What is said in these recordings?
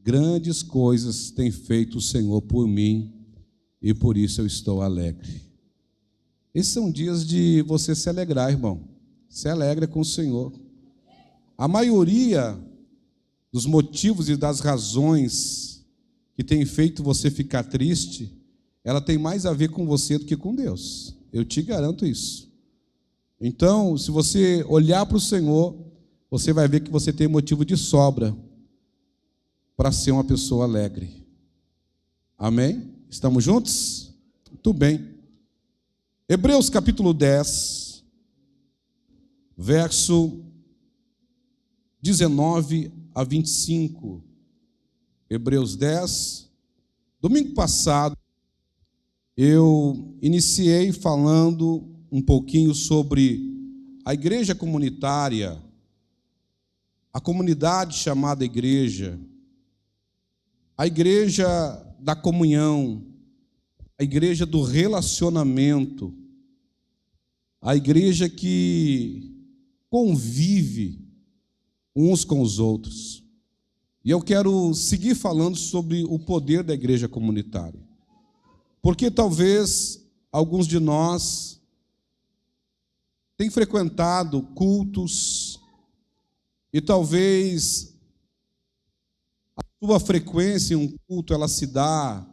Grandes coisas tem feito o Senhor por mim e por isso eu estou alegre. Esses são dias de você se alegrar, irmão. Se alegra com o Senhor. A maioria dos motivos e das razões que tem feito você ficar triste, ela tem mais a ver com você do que com Deus. Eu te garanto isso. Então, se você olhar para o Senhor, você vai ver que você tem motivo de sobra para ser uma pessoa alegre. Amém? Estamos juntos? Muito bem. Hebreus capítulo 10, verso 19 a 25. Hebreus 10. Domingo passado, eu iniciei falando um pouquinho sobre a igreja comunitária, a comunidade chamada igreja, a igreja da comunhão, a igreja do relacionamento, a igreja que convive uns com os outros. E eu quero seguir falando sobre o poder da igreja comunitária. Porque talvez alguns de nós tenham frequentado cultos e talvez a sua frequência em um culto ela se dá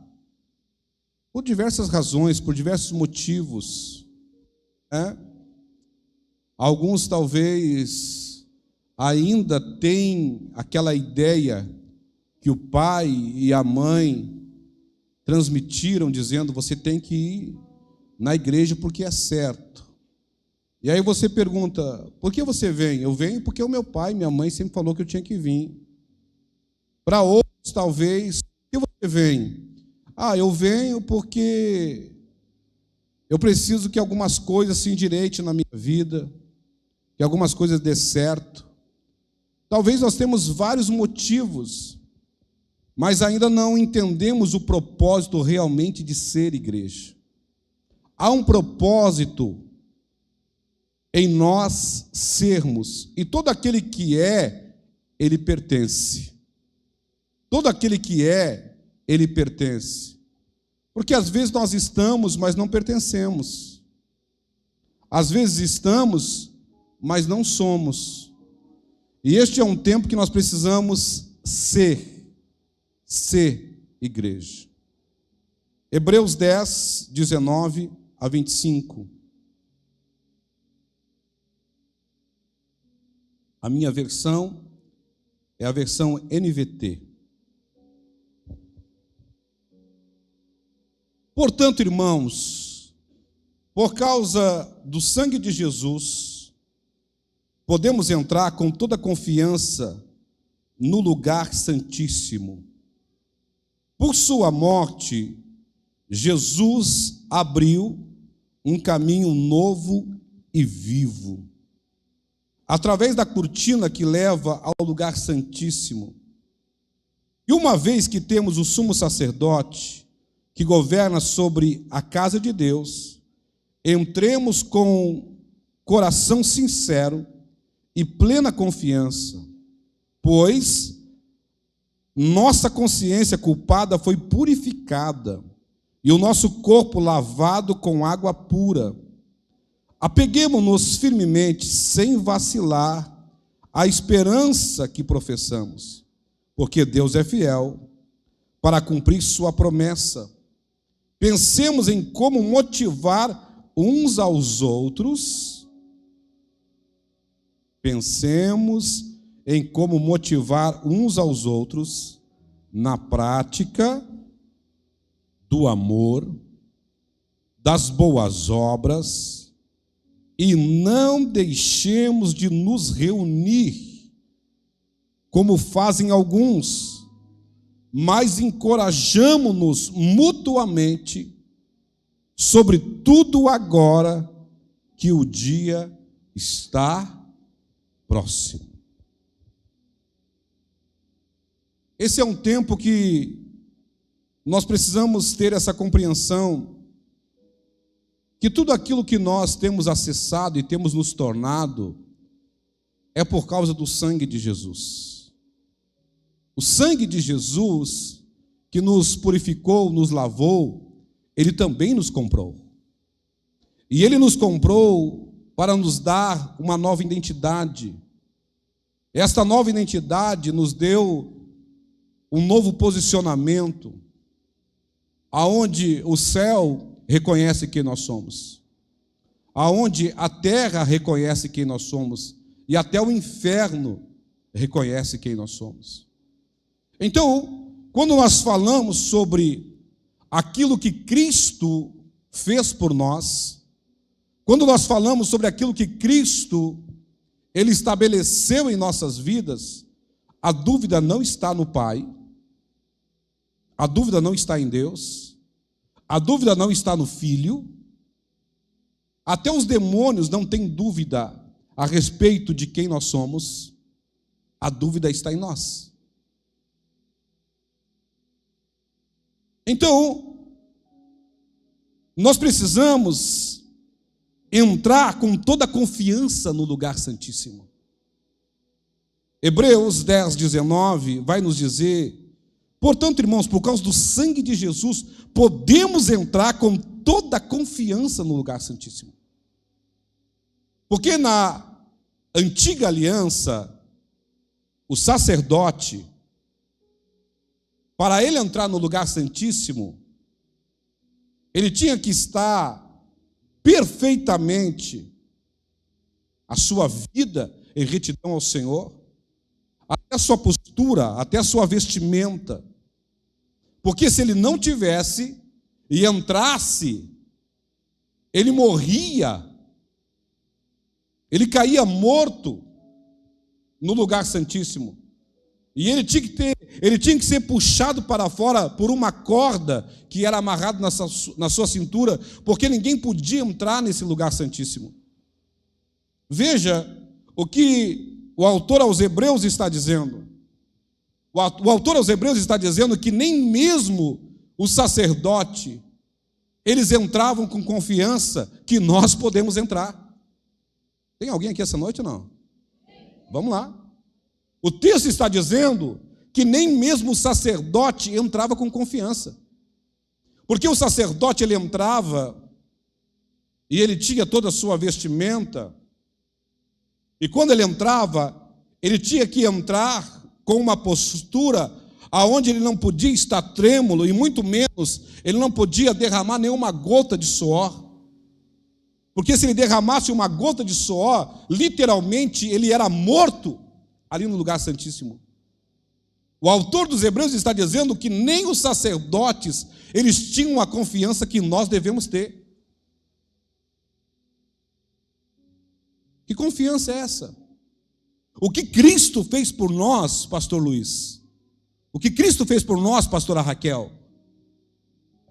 por diversas razões, por diversos motivos, né? Alguns talvez ainda têm aquela ideia que o pai e a mãe transmitiram, dizendo: você tem que ir na igreja porque é certo. E aí você pergunta: por que você vem? Eu venho porque o meu pai e minha mãe sempre falou que eu tinha que vir. Para outros, talvez, por que você vem? Eu venho porque eu preciso que algumas coisas se endireitem na minha vida, que algumas coisas dê certo. Talvez nós temos vários motivos, mas ainda não entendemos o propósito realmente de ser igreja. Há um propósito em nós sermos, e todo aquele que é, ele pertence. Todo aquele que é, ele pertence. Porque às vezes nós estamos, mas não pertencemos. Às vezes estamos, mas não somos. E este é um tempo que nós precisamos ser igreja. Hebreus 10, 19 a 25. A minha versão é a versão NVT. Portanto, irmãos, por causa do sangue de Jesus, podemos entrar com toda confiança no lugar santíssimo. Por sua morte, Jesus abriu um caminho novo e vivo, através da cortina que leva ao lugar santíssimo. E uma vez que temos o sumo sacerdote, que governa sobre a casa de Deus, entremos com coração sincero e plena confiança, pois nossa consciência culpada foi purificada e o nosso corpo lavado com água pura. Apeguemo-nos firmemente, sem vacilar, à esperança que professamos, porque Deus é fiel para cumprir sua promessa. Pensemos em como motivar uns aos outros. Pensemos em como motivar uns aos outros na prática do amor, das boas obras, e não deixemos de nos reunir, como fazem alguns, mas encorajamo-nos mutuamente, sobretudo agora que o dia está próximo. Esse é um tempo que nós precisamos ter essa compreensão, que tudo aquilo que nós temos acessado e temos nos tornado é por causa do sangue de Jesus. O sangue de Jesus, que nos purificou, nos lavou, ele também nos comprou. E ele nos comprou para nos dar uma nova identidade. Esta nova identidade nos deu um novo posicionamento, aonde o céu reconhece quem nós somos, aonde a terra reconhece quem nós somos, e até o inferno reconhece quem nós somos. Então, quando nós falamos sobre aquilo que Cristo fez por nós, quando nós falamos sobre aquilo que Cristo ele estabeleceu em nossas vidas, a dúvida não está no Pai, a dúvida não está em Deus, a dúvida não está no Filho, até os demônios não têm dúvida a respeito de quem nós somos, a dúvida está em nós. Então, nós precisamos entrar com toda a confiança no lugar santíssimo. Hebreus 10, 19 vai nos dizer: portanto, irmãos, por causa do sangue de Jesus, podemos entrar com toda a confiança no lugar santíssimo. Porque na antiga aliança, o sacerdote, para ele entrar no lugar santíssimo, ele tinha que estar perfeitamente a sua vida em retidão ao Senhor, até a sua postura, até a sua vestimenta. Porque se ele não tivesse e entrasse, ele morria, ele caía morto no lugar santíssimo. E ele tinha que ser puxado para fora por uma corda que era amarrada na sua cintura, porque ninguém podia entrar nesse lugar santíssimo. Veja o que o autor aos Hebreus está dizendo. O autor aos Hebreus está dizendo que nem mesmo o sacerdote, eles entravam com confiança que nós podemos entrar. Tem alguém aqui essa noite ou não? Vamos lá. O texto está dizendo que nem mesmo o sacerdote entrava com confiança. Porque o sacerdote, ele entrava e ele tinha toda a sua vestimenta, e quando ele entrava, ele tinha que entrar com uma postura aonde ele não podia estar trêmulo, e muito menos ele não podia derramar nenhuma gota de suor. Porque se ele derramasse uma gota de suor, literalmente ele era morto ali no lugar santíssimo. O autor dos Hebreus está dizendo que nem os sacerdotes, eles tinham a confiança que nós devemos ter. Que confiança é essa? O que Cristo fez por nós, pastor Luiz? O que Cristo fez por nós, pastora Raquel?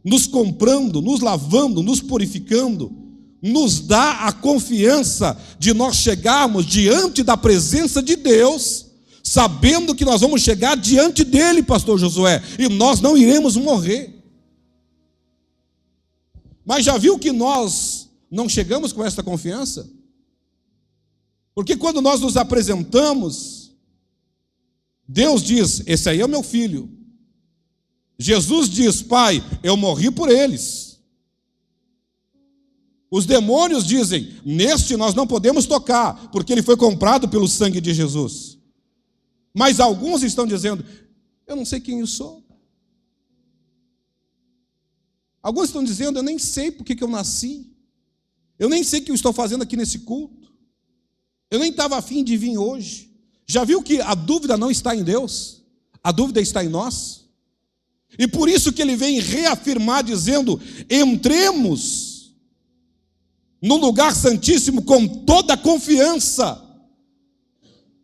Nos comprando, nos lavando, nos purificando, nos dá a confiança de nós chegarmos diante da presença de Deus, sabendo que nós vamos chegar diante dele, pastor Josué, e nós não iremos morrer. Mas já viu que nós não chegamos com essa confiança? Porque quando nós nos apresentamos, Deus diz: esse aí é o meu filho. Jesus diz: Pai, eu morri por eles. Os demônios dizem: neste nós não podemos tocar, porque ele foi comprado pelo sangue de Jesus. Mas alguns estão dizendo: eu não sei quem eu sou. Alguns estão dizendo: eu nem sei por que eu nasci. Eu nem sei o que eu estou fazendo aqui nesse culto. Eu nem estava afim de vir hoje. Já viu que a dúvida não está em Deus? A dúvida está em nós. E por isso que ele vem reafirmar dizendo: entremos no lugar santíssimo com toda a confiança,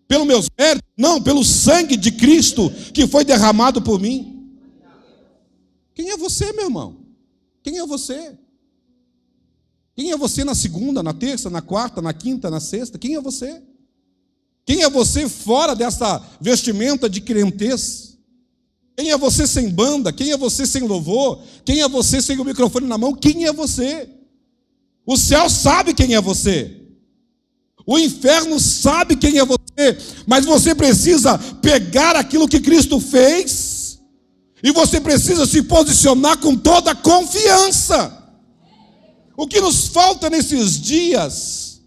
pelo meus méritos, não, pelo sangue de Cristo que foi derramado por mim. Quem é você, meu irmão? Quem é você? Quem é você na segunda, na terça, na quarta, na quinta, na sexta? Quem é você? Quem é você fora dessa vestimenta de crentez? Quem é você sem banda? Quem é você sem louvor? Quem é você sem o microfone na mão? Quem é você? O céu sabe quem é você. O inferno sabe quem é você. mas você precisa pegar aquilo que Cristo fez e você precisa se posicionar com toda a confiança. O que nos falta nesses dias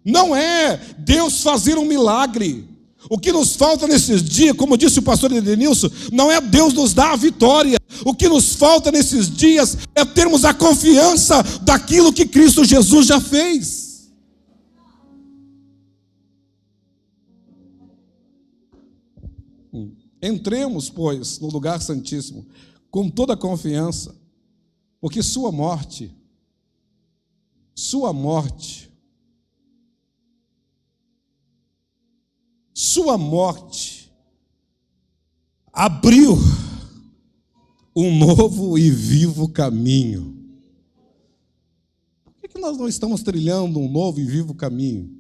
não é Deus fazer um milagre. O que nos falta nesses dias, como disse o pastor Edenilson, não é Deus nos dar a vitória. O que nos falta nesses dias é termos a confiança daquilo que Cristo Jesus já fez. Entremos, pois, no lugar santíssimo com toda a confiança, porque sua morte abriu um novo e vivo caminho. Por que nós não estamos trilhando um novo e vivo caminho?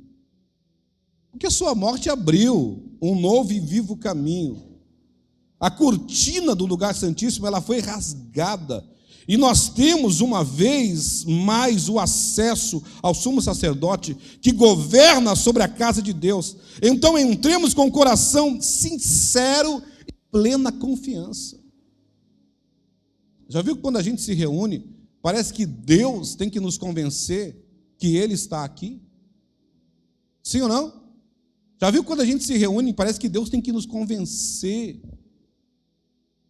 Porque sua morte abriu um novo e vivo caminho. A cortina do lugar santíssimo, ela foi rasgada. E nós temos uma vez mais o acesso ao sumo sacerdote que governa sobre a casa de Deus. Então entremos com o coração sincero e plena confiança. Já viu que quando a gente se reúne, parece que Deus tem que nos convencer que Ele está aqui? Sim ou não? Já viu que quando a gente se reúne, parece que Deus tem que nos convencer?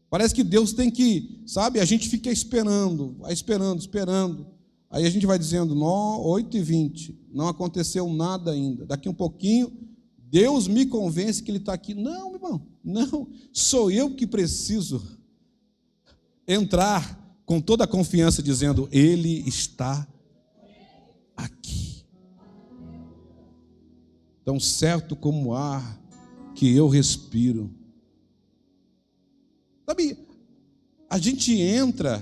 Parece que Deus tem que, sabe, a gente fica esperando. Aí a gente vai dizendo, 8h20, não aconteceu nada ainda. Daqui um pouquinho, Deus me convence que Ele está aqui. Não, meu irmão, não. Sou eu que preciso entrar com toda a confiança, dizendo, Ele está aqui. Tão certo como o ar que eu respiro. Sabe, a gente entra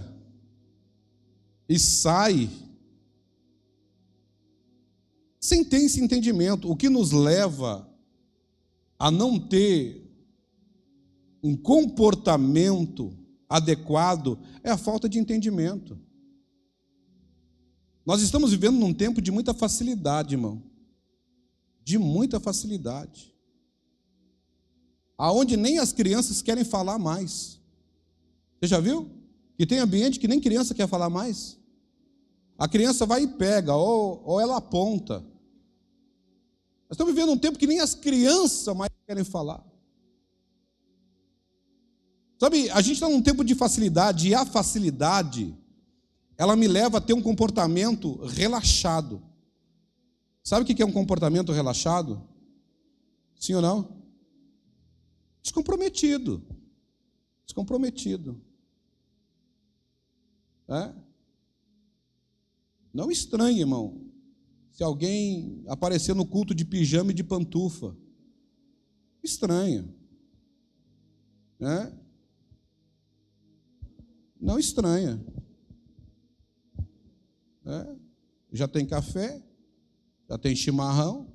e sai sem ter esse entendimento. O que nos leva a não ter um comportamento adequado é a falta de entendimento. Nós estamos vivendo num tempo de muita facilidade, irmão. De muita facilidade. Aonde nem as crianças querem falar mais. Você já viu? Que tem ambiente que nem criança quer falar mais. A criança vai e pega, ou ela aponta. Nós estamos vivendo um tempo que nem as crianças mais querem falar. Sabe, a gente está num tempo de facilidade, e a facilidade, ela me leva a ter um comportamento relaxado. Sabe o que é um comportamento relaxado? Sim ou não? Descomprometido. Não estranhe, irmão, se alguém aparecer no culto de pijama e de pantufa. Estranha. Não estranha. Já tem café, já tem chimarrão,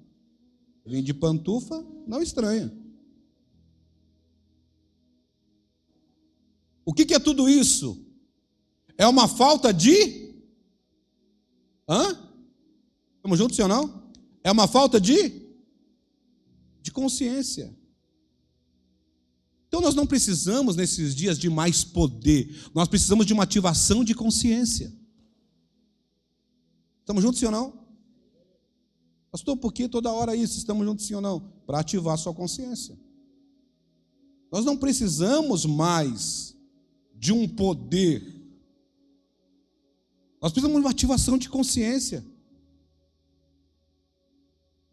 vem de pantufa, não estranha. O que é tudo isso? É uma falta de... Estamos juntos, sim ou não? É uma falta de consciência. Então nós não precisamos, nesses dias, de mais poder. Nós precisamos de uma ativação de consciência. Estamos juntos, sim ou não? Pastor, por que toda hora isso? Estamos juntos, sim ou não? Para ativar a sua consciência. Nós não precisamos mais de um poder. Nós precisamos de uma ativação de consciência.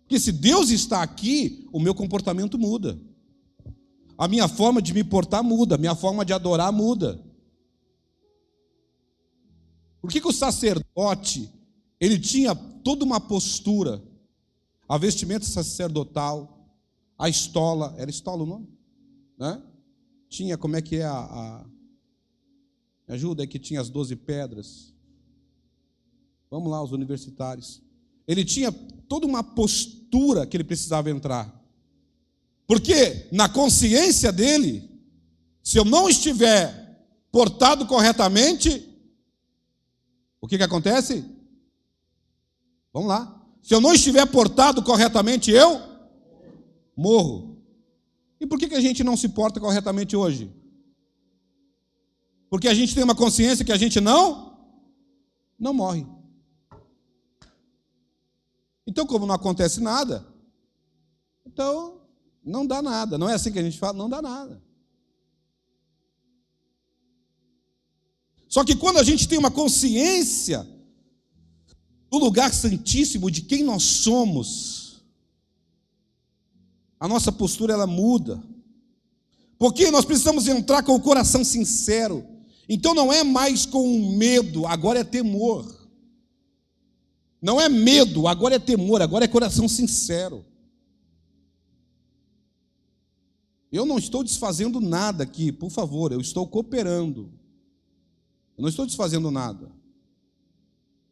Porque se Deus está aqui, o meu comportamento muda. A minha forma de me portar muda, a minha forma de adorar muda. Por que o sacerdote, ele tinha toda uma postura, a vestimenta sacerdotal, a estola, era estola o nome? Tinha, como é que é me ajuda aí que tinha as 12 pedras. Vamos lá, os universitários. Ele tinha toda uma postura que ele precisava entrar. Porque na consciência dele, se eu não estiver portado corretamente, o que acontece? Vamos lá. Se eu não estiver portado corretamente, eu morro. E por que a gente não se porta corretamente hoje? Porque a gente tem uma consciência que a gente não morre. Então, como não acontece nada, então não dá nada. Não é assim que a gente fala? Não dá nada. Só que quando a gente tem uma consciência do lugar santíssimo, de quem nós somos, a nossa postura ela muda. Porque nós precisamos entrar com o coração sincero. Então não é mais com medo, agora é temor. Não é medo, agora é temor, agora é coração sincero. Eu não estou desfazendo nada aqui, por favor, eu estou cooperando. Eu não estou desfazendo nada.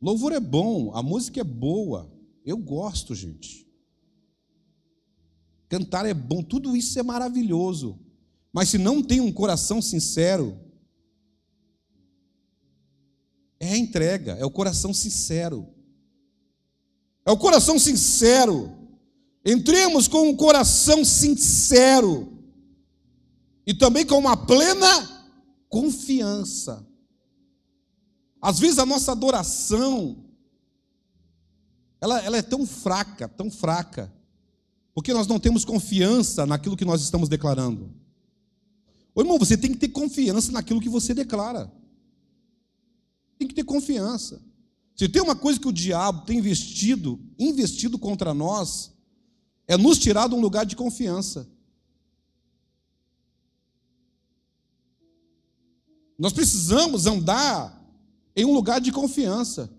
Louvor é bom, a música é boa, eu gosto, gente. Cantar é bom, tudo isso é maravilhoso. Mas se não tem um coração sincero, é a entrega, é o coração sincero. É o coração sincero. Entremos com um coração sincero e também com uma plena confiança. Às vezes a nossa adoração, ela é tão fraca, porque nós não temos confiança naquilo que nós estamos declarando. Ô irmão, você tem que ter confiança naquilo que você declara. Tem que ter confiança. Se tem uma coisa que o diabo tem investido contra nós, é nos tirar de um lugar de confiança. Nós precisamos andar em um lugar de confiança.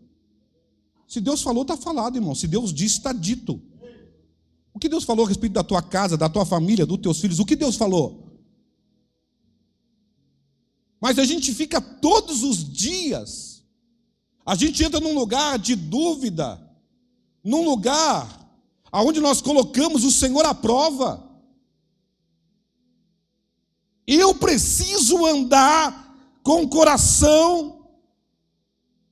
Se Deus falou, está falado, irmão. Se Deus disse, está dito. O que Deus falou a respeito da tua casa, da tua família, dos teus filhos? O que Deus falou? Mas a gente fica todos os dias, a gente entra num lugar de dúvida, num lugar onde nós colocamos o Senhor à prova. Eu preciso andar com o coração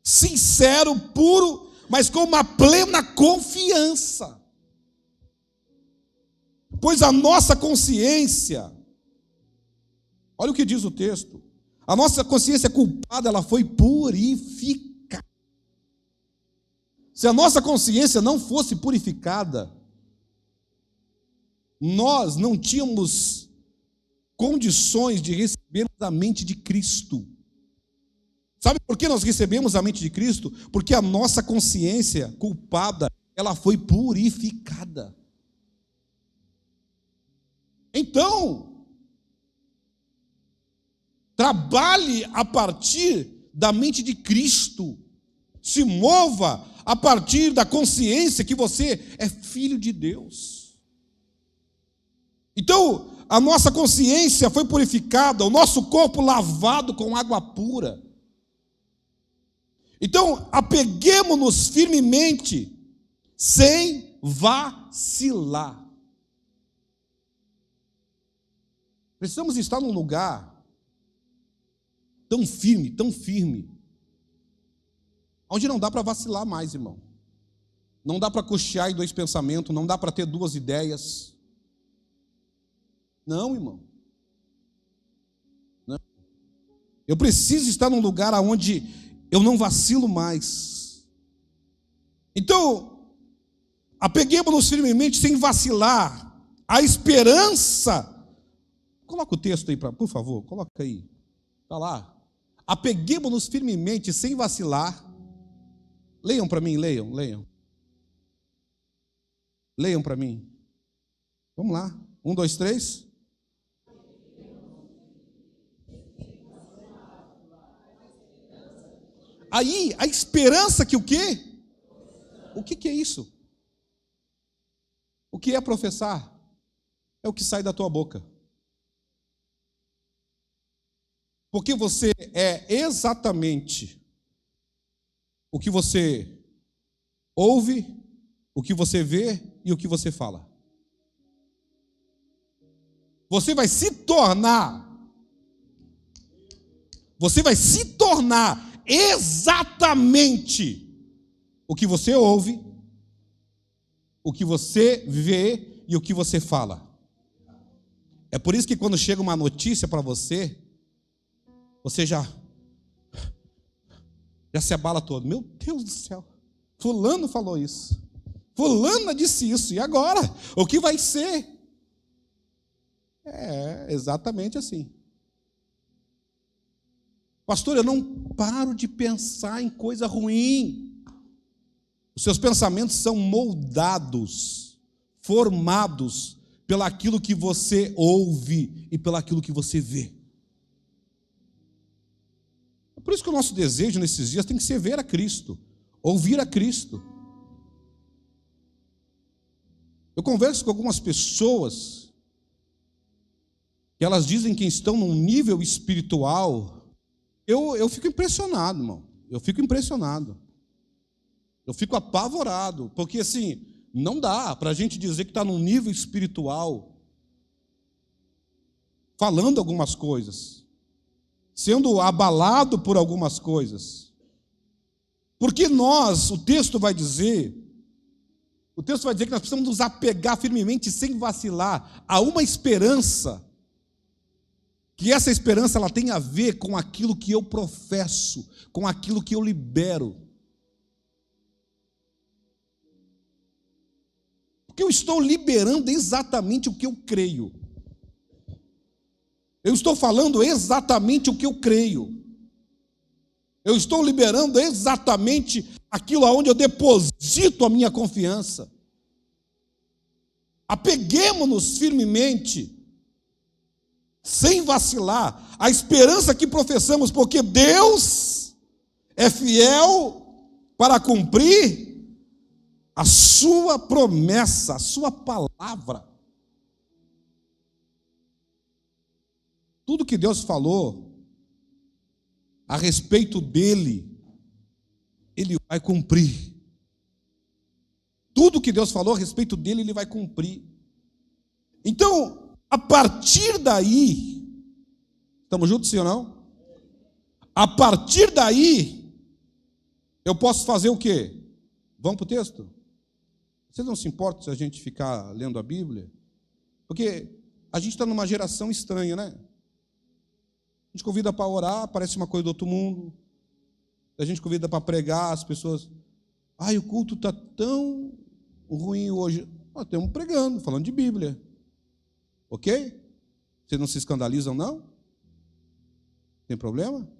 sincero, puro, mas com uma plena confiança. Pois a nossa consciência, olha o que diz o texto, a nossa consciência culpada, ela foi purificada. Se a nossa consciência não fosse purificada, nós não tínhamos condições de receber a mente de Cristo. Sabe por que nós recebemos a mente de Cristo? Porque a nossa consciência culpada, ela foi purificada. Então, trabalhe a partir da mente de Cristo. Se mova a partir da consciência que você é filho de Deus. Então, a nossa consciência foi purificada, o nosso corpo lavado com água pura. Então, apeguemo-nos firmemente, sem vacilar. Precisamos estar num lugar tão firme, onde não dá para vacilar mais, irmão. Não dá para cochear em dois pensamentos, não dá para ter duas ideias. Não, irmão. Não. Eu preciso estar num lugar onde eu não vacilo mais. Então, apeguemos-nos firmemente sem vacilar. A esperança. Coloca o texto aí, por favor, coloca aí. Está lá. Apeguemos-nos firmemente, sem vacilar. Leiam para mim, leiam. Leiam para mim. Vamos lá. 1, 2, 3. Aí, a esperança que o quê? O que é isso? O que é professar? É o que sai da tua boca. Porque você é exatamente o que você ouve, o que você vê e o que você fala. Você vai se tornar exatamente o que você ouve, o que você vê e o que você fala. É por isso que quando chega uma notícia para você, você já se abala todo. Meu Deus do céu, fulano falou isso, fulana disse isso, e agora? O que vai ser? É exatamente assim. Pastor, eu não paro de pensar em coisa ruim. Os seus pensamentos são moldados, formados pelaquilo que você ouve e pelaquilo que você vê. É por isso que o nosso desejo nesses dias tem que ser ver a Cristo, ouvir a Cristo. Eu converso com algumas pessoas que elas dizem que estão num nível espiritual. Eu fico impressionado, irmão. Eu fico impressionado. Eu fico apavorado, porque assim, não dá para a gente dizer que está num nível espiritual, falando algumas coisas, sendo abalado por algumas coisas. Porque nós, o texto vai dizer que nós precisamos nos apegar firmemente, sem vacilar, a uma esperança, que essa esperança ela tem a ver com aquilo que eu professo, com aquilo que eu libero. Porque eu estou liberando exatamente o que eu creio. Eu estou falando exatamente o que eu creio. Eu estou liberando exatamente aquilo aonde eu deposito a minha confiança. Apeguemo-nos firmemente, sem vacilar, a esperança que professamos, porque Deus é fiel para cumprir a sua promessa, a sua palavra. Tudo que Deus falou a respeito dele, ele vai cumprir. Tudo que Deus falou a respeito dele, ele vai cumprir. Então, a partir daí, estamos juntos, sim ou não? A partir daí, eu posso fazer o quê? Vamos para o texto? Vocês não se importam se a gente ficar lendo a Bíblia? Porque a gente está numa geração estranha, né? A gente convida para orar, parece uma coisa do outro mundo. A gente convida para pregar, as pessoas... Ai, o culto está tão ruim hoje. Nós estamos pregando, falando de Bíblia. Ok? Vocês não se escandalizam, não? Tem problema?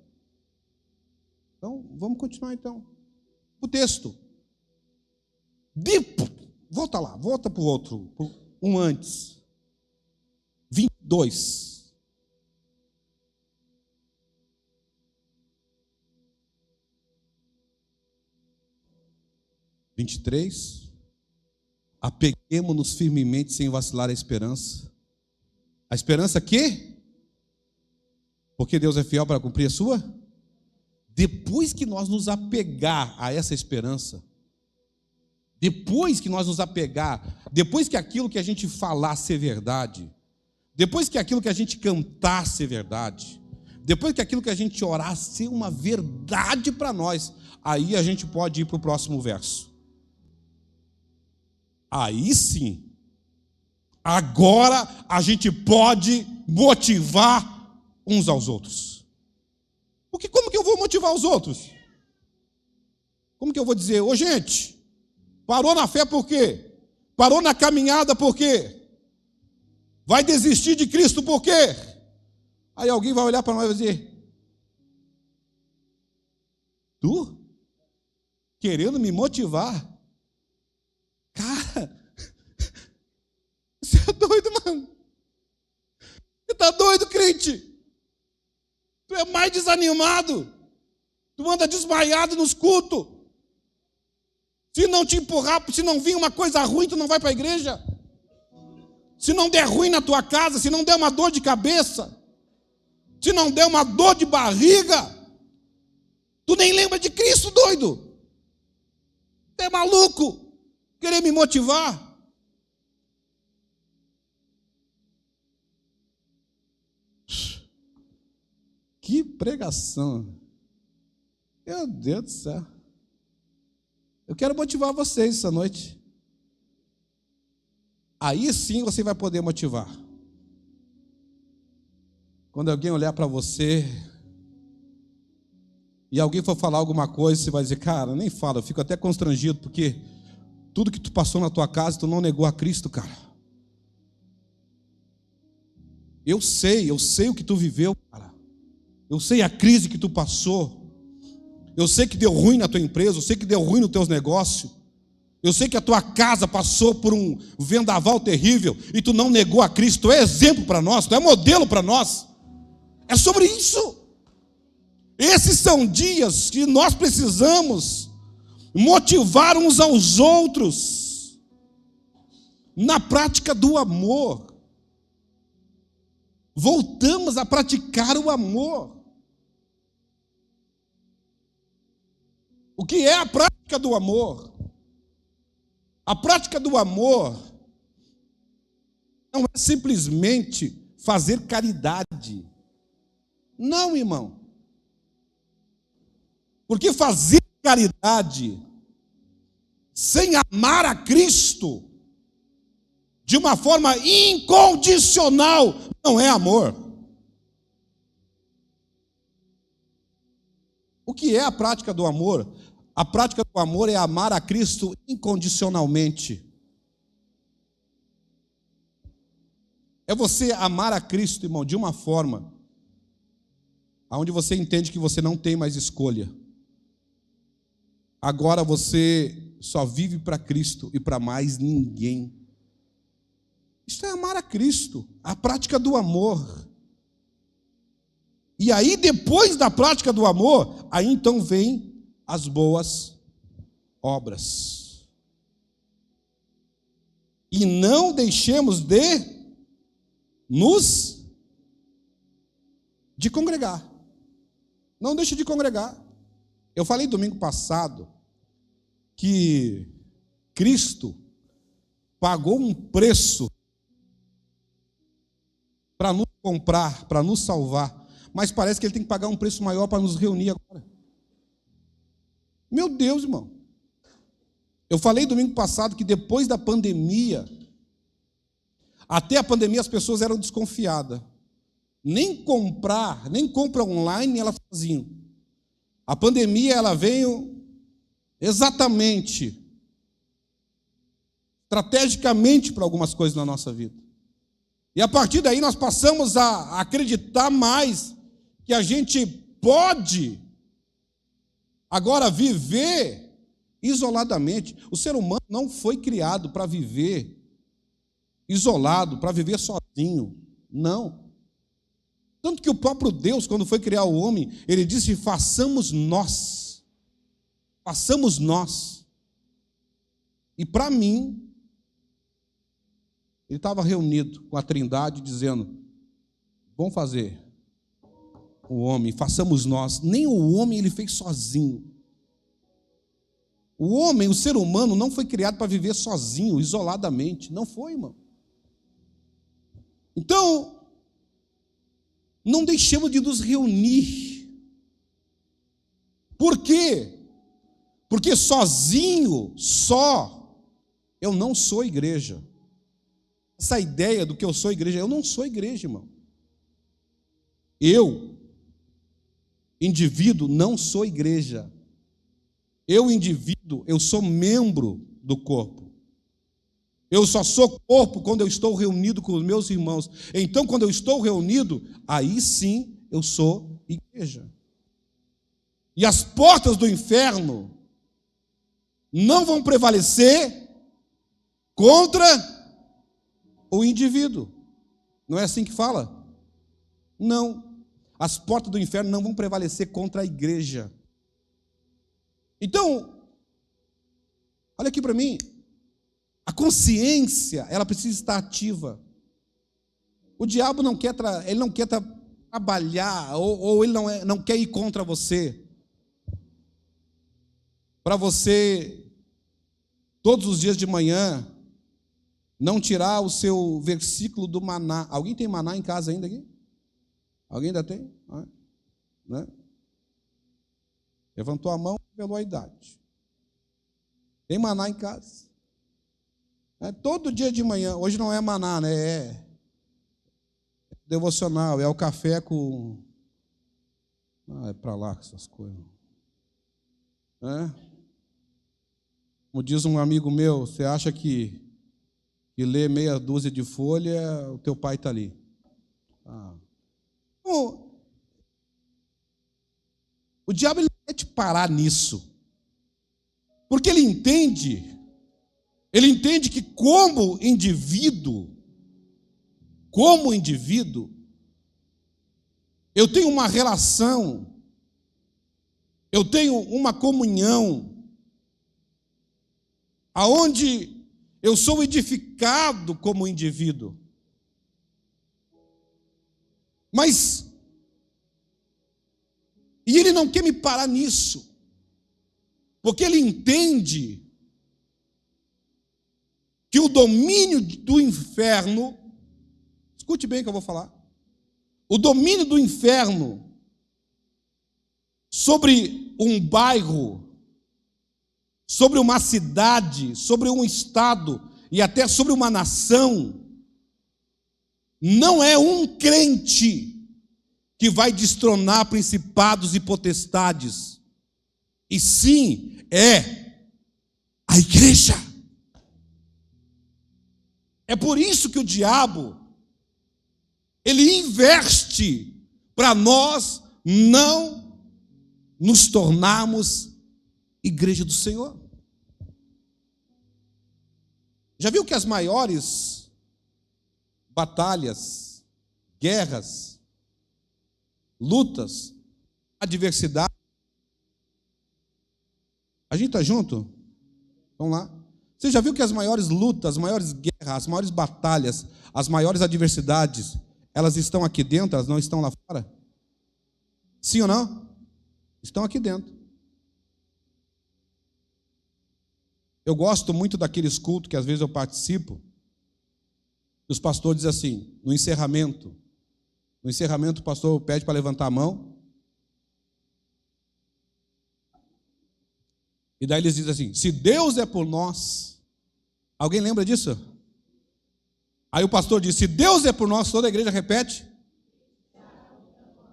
Então, vamos continuar então. O texto. Volta lá, volta para o outro, um antes. 22. 23. Apeguemo-nos firmemente sem vacilar a esperança. A esperança que? Porque Deus é fiel para cumprir a sua? Depois que nós nos apegar a essa esperança, depois que nós nos apegar, depois que aquilo que a gente falar ser verdade, depois que aquilo que a gente cantar ser verdade, depois que aquilo que a gente orar ser uma verdade para nós, aí a gente pode ir para o próximo verso. Aí sim, agora a gente pode motivar uns aos outros. Porque como que eu vou motivar os outros? Como que eu vou dizer, ô gente, parou na fé por quê? Parou na caminhada por quê? Vai desistir de Cristo por quê? Aí alguém vai olhar para nós e vai dizer, tu? Querendo me motivar? Cara, você é doido, mano. Você está doido, crente? Tu é mais desanimado. Tu anda desmaiado nos cultos. Se não te empurrar, se não vir uma coisa ruim, tu não vai para a igreja. Se não der ruim na tua casa, se não der uma dor de cabeça, se não der uma dor de barriga, tu nem lembra de Cristo, doido. Tu é maluco. Querer me motivar? Que pregação! Meu Deus do céu! Eu quero motivar vocês essa noite. Aí sim você vai poder motivar. Quando alguém olhar para você e alguém for falar alguma coisa, você vai dizer, cara, nem fala, eu fico até constrangido, porque tudo que tu passou na tua casa, tu não negou a Cristo, cara. Eu sei o que tu viveu, cara. Eu sei a crise que tu passou. Eu sei que deu ruim na tua empresa, eu sei que deu ruim nos teus negócios. Eu sei que a tua casa passou por um vendaval terrível e tu não negou a Cristo. Tu é exemplo para nós, tu é modelo para nós. É sobre isso. Esses são dias que nós precisamos motivar uns aos outros na prática do amor. Voltamos a praticar o amor. O que é a prática do amor? A prática do amor não é simplesmente fazer caridade. Não, irmão. Porque fazer caridade sem amar a Cristo de uma forma incondicional não é amor. O que é a prática do amor? A prática do amor é amar a Cristo incondicionalmente. É você amar a Cristo, irmão, de uma forma onde você entende que você não tem mais escolha. Agora você só vive para Cristo e para mais ninguém. Isso é amar a Cristo, a prática do amor. E aí, depois da prática do amor, aí então vem as boas obras. E não deixemos de congregar. Não deixe de congregar. Eu falei domingo passado que Cristo pagou um preço para nos comprar, para nos salvar, mas parece que Ele tem que pagar um preço maior para nos reunir agora. Meu Deus, irmão. Eu falei domingo passado que depois da pandemia, até a pandemia as pessoas eram desconfiadas. Nem compra online elas faziam. A pandemia ela veio exatamente, estrategicamente para algumas coisas na nossa vida. E a partir daí nós passamos a acreditar mais que a gente pode agora viver isoladamente. O ser humano não foi criado para viver isolado, para viver sozinho. Não. Tanto que o próprio Deus, quando foi criar o homem, ele disse, façamos nós. Façamos nós. E para mim, ele estava reunido com a Trindade, dizendo, vamos fazer o homem, façamos nós. Nem o homem ele fez sozinho. O homem, o ser humano, não foi criado para viver sozinho, isoladamente. Não foi, irmão. Então, não deixemos de nos reunir. Por quê? Porque sozinho, eu não sou igreja. Essa ideia do que eu sou igreja, eu não sou igreja, irmão. Eu, indivíduo, não sou igreja. Eu, indivíduo, eu sou membro do corpo. Eu só sou corpo quando eu estou reunido com os meus irmãos. Então, quando eu estou reunido, aí sim eu sou igreja. E as portas do inferno não vão prevalecer contra o indivíduo. Não é assim que fala? Não. As portas do inferno não vão prevalecer contra a igreja. Então, olha aqui para mim. A consciência, ela precisa estar ativa. O diabo não quer trabalhar, ou ele não quer ir contra você. Para você, todos os dias de manhã, não tirar o seu versículo do maná. Alguém tem maná em casa ainda aqui? Alguém ainda tem? Né? Levantou a mão, revelou a idade. Tem maná em casa? Todo dia de manhã. Hoje não é maná, né? É devocional, é o café com... é para lá com essas coisas. Como diz um amigo meu, você acha que lê meia dúzia de folha, o teu pai está ali. O diabo ele quer te parar nisso. Porque ele entende que como indivíduo, eu tenho uma relação, eu tenho uma comunhão, aonde eu sou edificado como indivíduo. E ele não quer me parar nisso, porque ele entende que o domínio do inferno, escute bem o que eu vou falar, o domínio do inferno sobre um bairro, sobre uma cidade, sobre um estado e até sobre uma nação, não é um crente que vai destronar principados e potestades, e sim é a igreja. É por isso que o diabo, ele investe para nós não nos tornarmos igreja do Senhor. Já viu que as maiores batalhas, guerras, lutas, adversidade... A gente está junto? Vamos lá. Você já viu que as maiores lutas, as maiores guerras, as maiores batalhas, as maiores adversidades, elas estão aqui dentro, elas não estão lá fora? Sim ou não? Estão aqui dentro. Eu gosto muito daqueles cultos que às vezes eu participo, que os pastores dizem assim, no encerramento o pastor pede para levantar a mão, e daí eles dizem assim, se Deus é por nós, alguém lembra disso? Aí o pastor diz, se Deus é por nós, toda a igreja repete.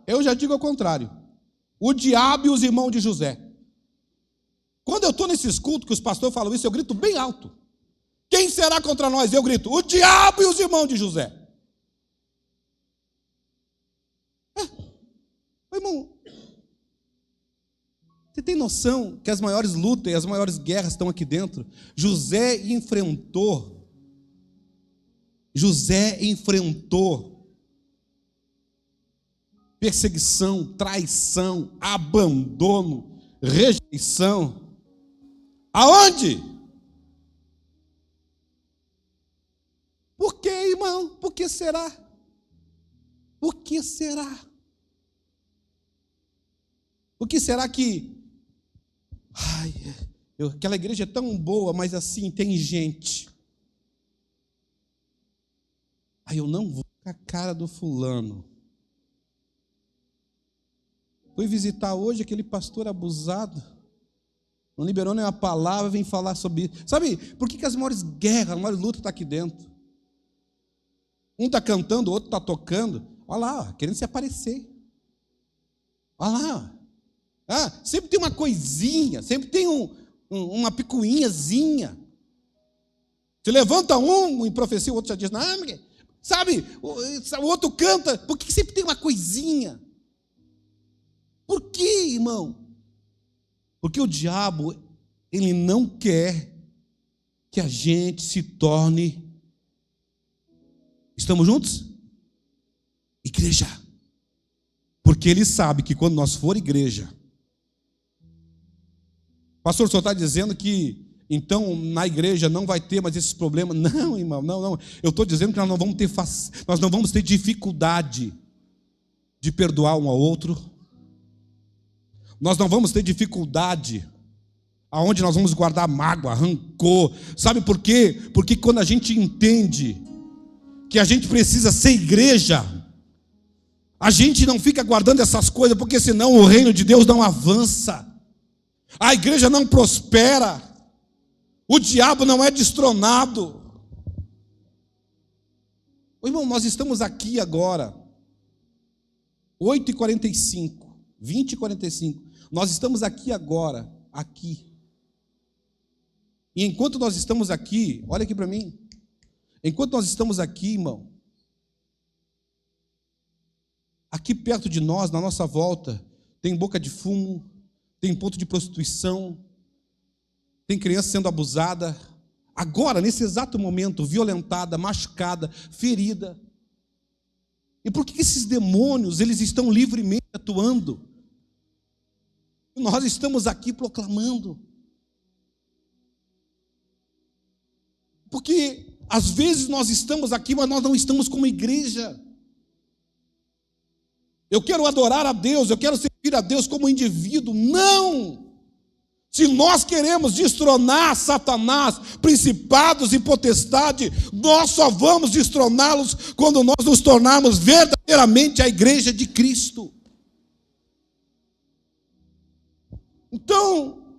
Eu já digo ao contrário, o diabo e os irmãos de José. Quando eu estou nesses cultos que os pastores falam isso, eu grito bem alto. Quem será contra nós? Eu grito, o diabo e os irmãos de José. Irmão, você tem noção que as maiores lutas e as maiores guerras estão aqui dentro? José enfrentou perseguição, traição, abandono, rejeição. Aonde? Por que, irmão? Por que será? Por que será? Por que será que... aquela igreja é tão boa, mas assim, tem gente. Eu não vou com a cara do fulano. Fui visitar hoje aquele pastor abusado. Não liberou nenhuma palavra, vem falar sobre isso. Sabe por que as maiores guerras, as maiores lutas estão aqui dentro? Um está cantando, o outro está tocando. Olha lá, querendo se aparecer. Olha lá. Sempre tem uma coisinha, sempre tem uma picuinhazinha. Se levanta um em profecia, o outro já diz, não, sabe, o outro canta, por que sempre tem uma coisinha? Por que, irmão? Porque o diabo, ele não quer que a gente se torne, estamos juntos? Igreja. Porque ele sabe que quando nós for igreja, pastor, o senhor está dizendo que então na igreja não vai ter mais esses problemas? Não, irmão, não. Eu estou dizendo que nós não vamos ter dificuldade de perdoar um ao outro. Nós não vamos ter dificuldade aonde nós vamos guardar mágoa, rancor. Sabe por quê? Porque quando a gente entende que a gente precisa ser igreja, a gente não fica guardando essas coisas, porque senão o reino de Deus não avança. A igreja não prospera, o diabo não é destronado. Ô, irmão, nós estamos aqui agora, 8h45, 20h45. Nós estamos aqui agora, aqui. E enquanto nós estamos aqui, olha aqui para mim. Enquanto nós estamos aqui, irmão, aqui perto de nós, na nossa volta, tem boca de fumo, tem ponto de prostituição, tem criança sendo abusada, agora, nesse exato momento, violentada, machucada, ferida. E por que esses demônios, eles estão livremente atuando? Nós estamos aqui proclamando. Porque às vezes nós estamos aqui, mas nós não estamos como igreja. Eu quero adorar a Deus, eu quero servir a Deus como indivíduo. Não! Se nós queremos destronar Satanás, principados e potestade, nós só vamos destroná-los quando nós nos tornarmos verdadeiramente a igreja de Cristo. Então,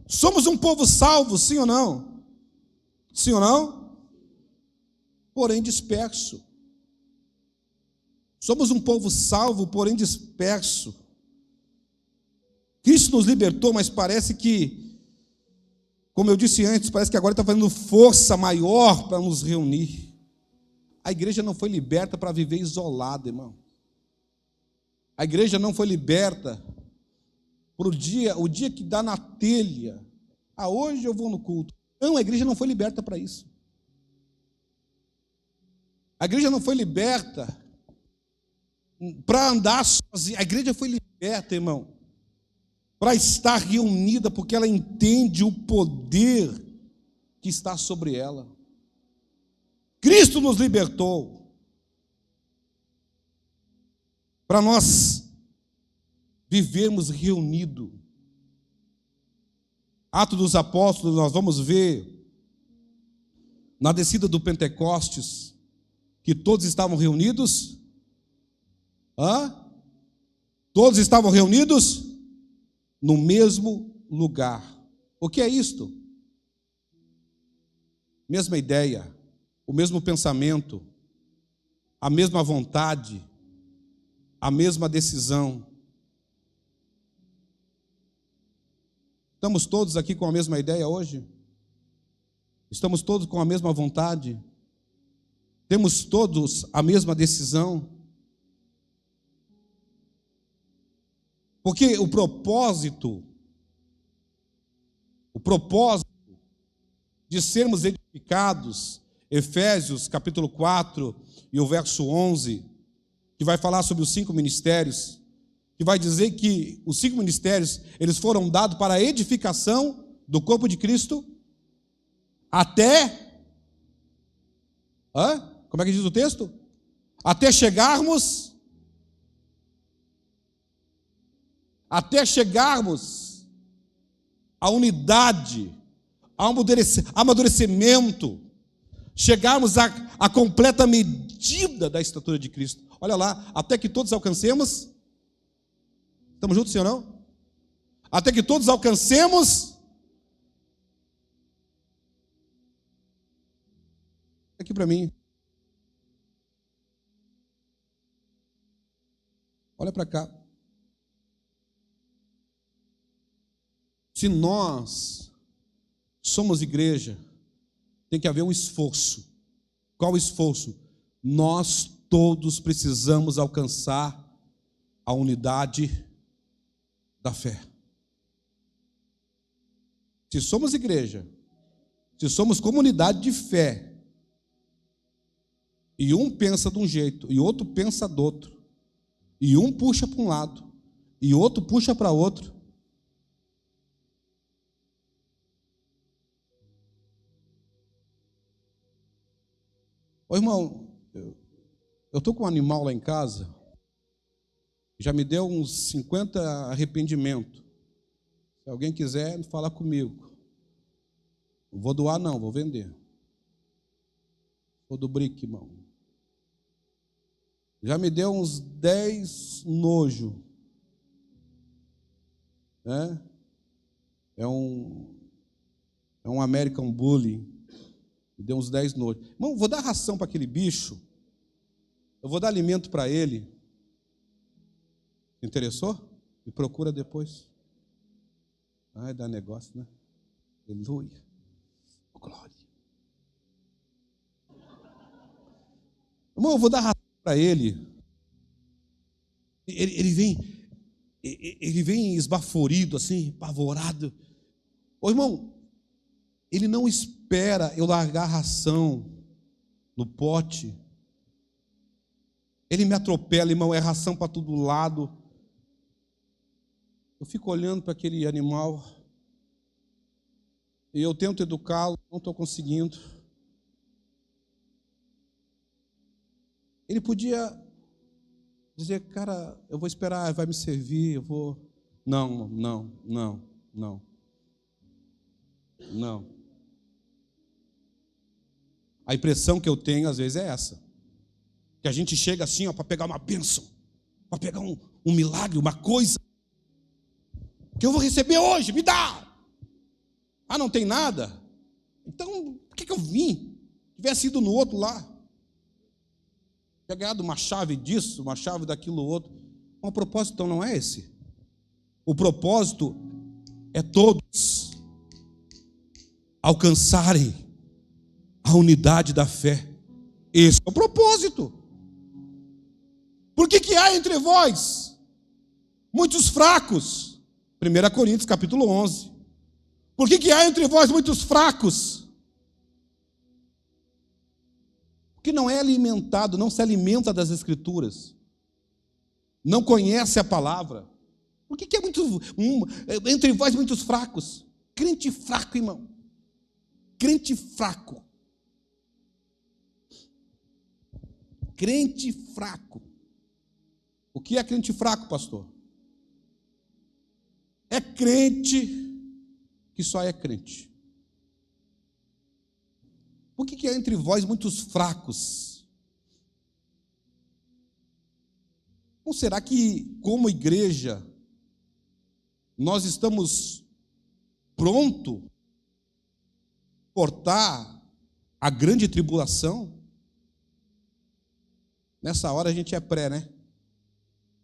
somos um povo salvo, sim ou não? Sim ou não? Porém disperso. Somos um povo salvo, porém disperso. Cristo nos libertou, mas parece que, como eu disse antes, parece que agora está fazendo força maior para nos reunir. A igreja não foi liberta para viver isolada, irmão. A igreja não foi liberta para o dia que dá na telha. Ah, hoje eu vou no culto. Não, a igreja não foi liberta para isso. A igreja não foi liberta para andar sozinha. A igreja foi liberta, irmão, para estar reunida, porque ela entende o poder que está sobre ela. Cristo nos libertou para nós vivermos reunidos. Atos dos Apóstolos, nós vamos ver na descida do Pentecostes que todos estavam reunidos. Todos estavam reunidos no mesmo lugar. O que é isto? Mesma ideia, o mesmo pensamento, a mesma vontade, a mesma decisão. Estamos todos aqui com a mesma ideia hoje? Estamos todos com a mesma vontade? Temos todos a mesma decisão? Porque o propósito de sermos edificados, Efésios capítulo 4 e o verso 11, que vai falar sobre os 5 ministérios, que vai dizer que os 5 ministérios, eles foram dados para a edificação do corpo de Cristo até, como é que diz o texto? Até chegarmos à unidade, ao amadurecimento, chegarmos à completa medida da estatura de Cristo. Olha lá, até que todos alcancemos. Estamos juntos, sim ou não? Até que todos alcancemos. Aqui para mim. Olha para cá. Se nós somos igreja, tem que haver um esforço. Qual o esforço? Nós todos precisamos alcançar a unidade da fé. Se somos igreja, se somos comunidade de fé, e um pensa de um jeito, e outro pensa do outro, e um puxa para um lado, e outro puxa para outro, ô irmão, eu estou com um animal lá em casa, já me deu uns 50 arrependimentos. Se alguém quiser, fala comigo. Não vou doar não, vou vender. Vou do brick, irmão. Já me deu uns 10 nojo. É um É um American Bully. Me deu uns 10 noite. Irmão, vou dar ração para aquele bicho. Eu vou dar alimento para ele. Interessou? Me procura depois. Ai, dá negócio, né? Aleluia. Oh, glória. Irmão, eu vou dar ração para ele. Ele vem esbaforido, assim, apavorado. Ô, irmão, ele não espera eu largar a ração no pote. Ele me atropela, irmão, é ração para todo lado. Eu fico olhando para aquele animal e eu tento educá-lo, não estou conseguindo. Ele podia dizer, cara, eu vou esperar, vai me servir, eu vou... Não. A impressão que eu tenho, às vezes, é essa. Que a gente chega assim, para pegar uma bênção, para pegar um milagre, uma coisa, que eu vou receber hoje, me dá! Ah, não tem nada? Então, por que eu vim? Se tivesse ido no outro lá. Tinha ganhado uma chave disso, uma chave daquilo outro. Mas o propósito, então, não é esse. O propósito é todos alcançarem a unidade da fé. Esse é o propósito. Por que há entre vós muitos fracos? 1 Coríntios capítulo 11. Por que há entre vós muitos fracos? Porque não é alimentado, não se alimenta das Escrituras. Não conhece a palavra. Por que há entre vós muitos fracos? Crente fraco, irmão. Crente fraco. Crente fraco. O que é crente fraco, pastor? É crente que só é crente. Por que há entre vós muitos fracos? Ou será que, como igreja, nós estamos prontos a suportar a grande tribulação? Nessa hora a gente é pré, né?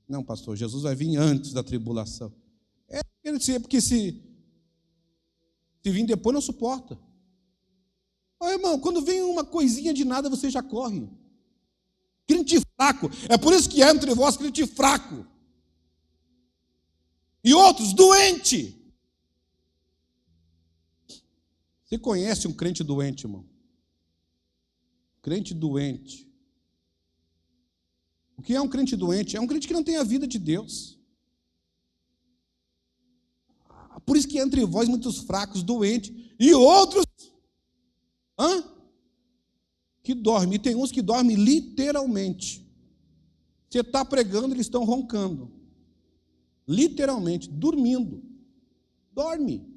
Não, pastor, Jesus vai vir antes da tribulação. Porque se vir depois não suporta. Ô, irmão, quando vem uma coisinha de nada, você já corre. Crente fraco. É por isso que há entre vós crente fraco. E outros, doente. Você conhece um crente doente, irmão? Crente doente. O que é um crente doente? É um crente que não tem a vida de Deus. Por isso que entre vós muitos fracos, doentes, e outros que dormem. E tem uns que dormem literalmente. Você está pregando, eles estão roncando. Literalmente, dormindo. Dorme.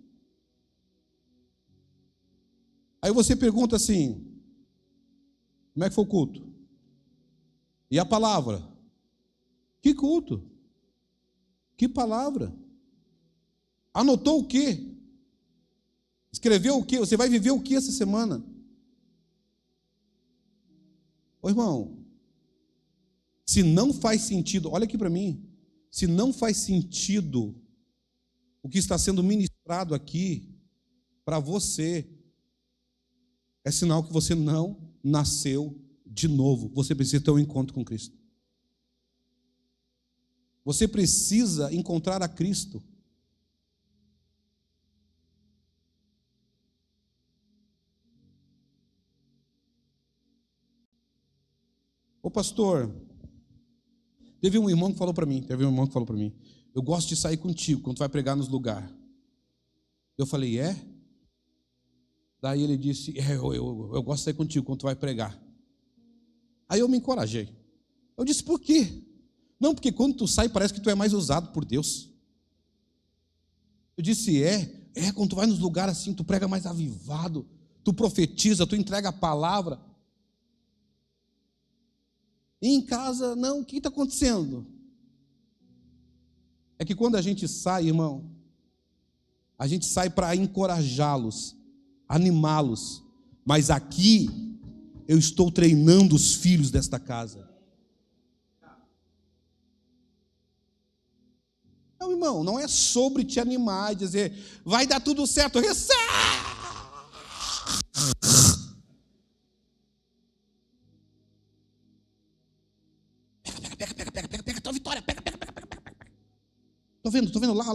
Aí você pergunta assim, como é que foi o culto? E a palavra? Que culto? Que palavra? Anotou o quê? Escreveu o quê? Você vai viver o quê essa semana? Ô irmão, se não faz sentido, olha aqui para mim, se não faz sentido o que está sendo ministrado aqui para você, é sinal que você não nasceu de novo. Você precisa ter um encontro com Cristo. Você precisa encontrar a Cristo. Ô pastor, teve um irmão que falou para mim, eu gosto de sair contigo quando tu vai pregar nos lugares. Eu falei, é? Daí ele disse, eu gosto de sair contigo quando tu vai pregar. Aí eu me encorajei. Eu disse, por quê? Não, porque quando tu sai parece que tu é mais usado por Deus. Eu disse, quando tu vai nos lugares assim, tu prega mais avivado, tu profetiza, tu entrega a palavra. E em casa, não, o que está acontecendo? É que quando a gente sai, irmão, a gente sai para encorajá-los animá-los. Mas aqui eu estou treinando os filhos desta casa. Não, irmão, não é sobre te animar e dizer, vai dar tudo certo, recebe! Pega tua vitória, pega. Tô vendo, lá.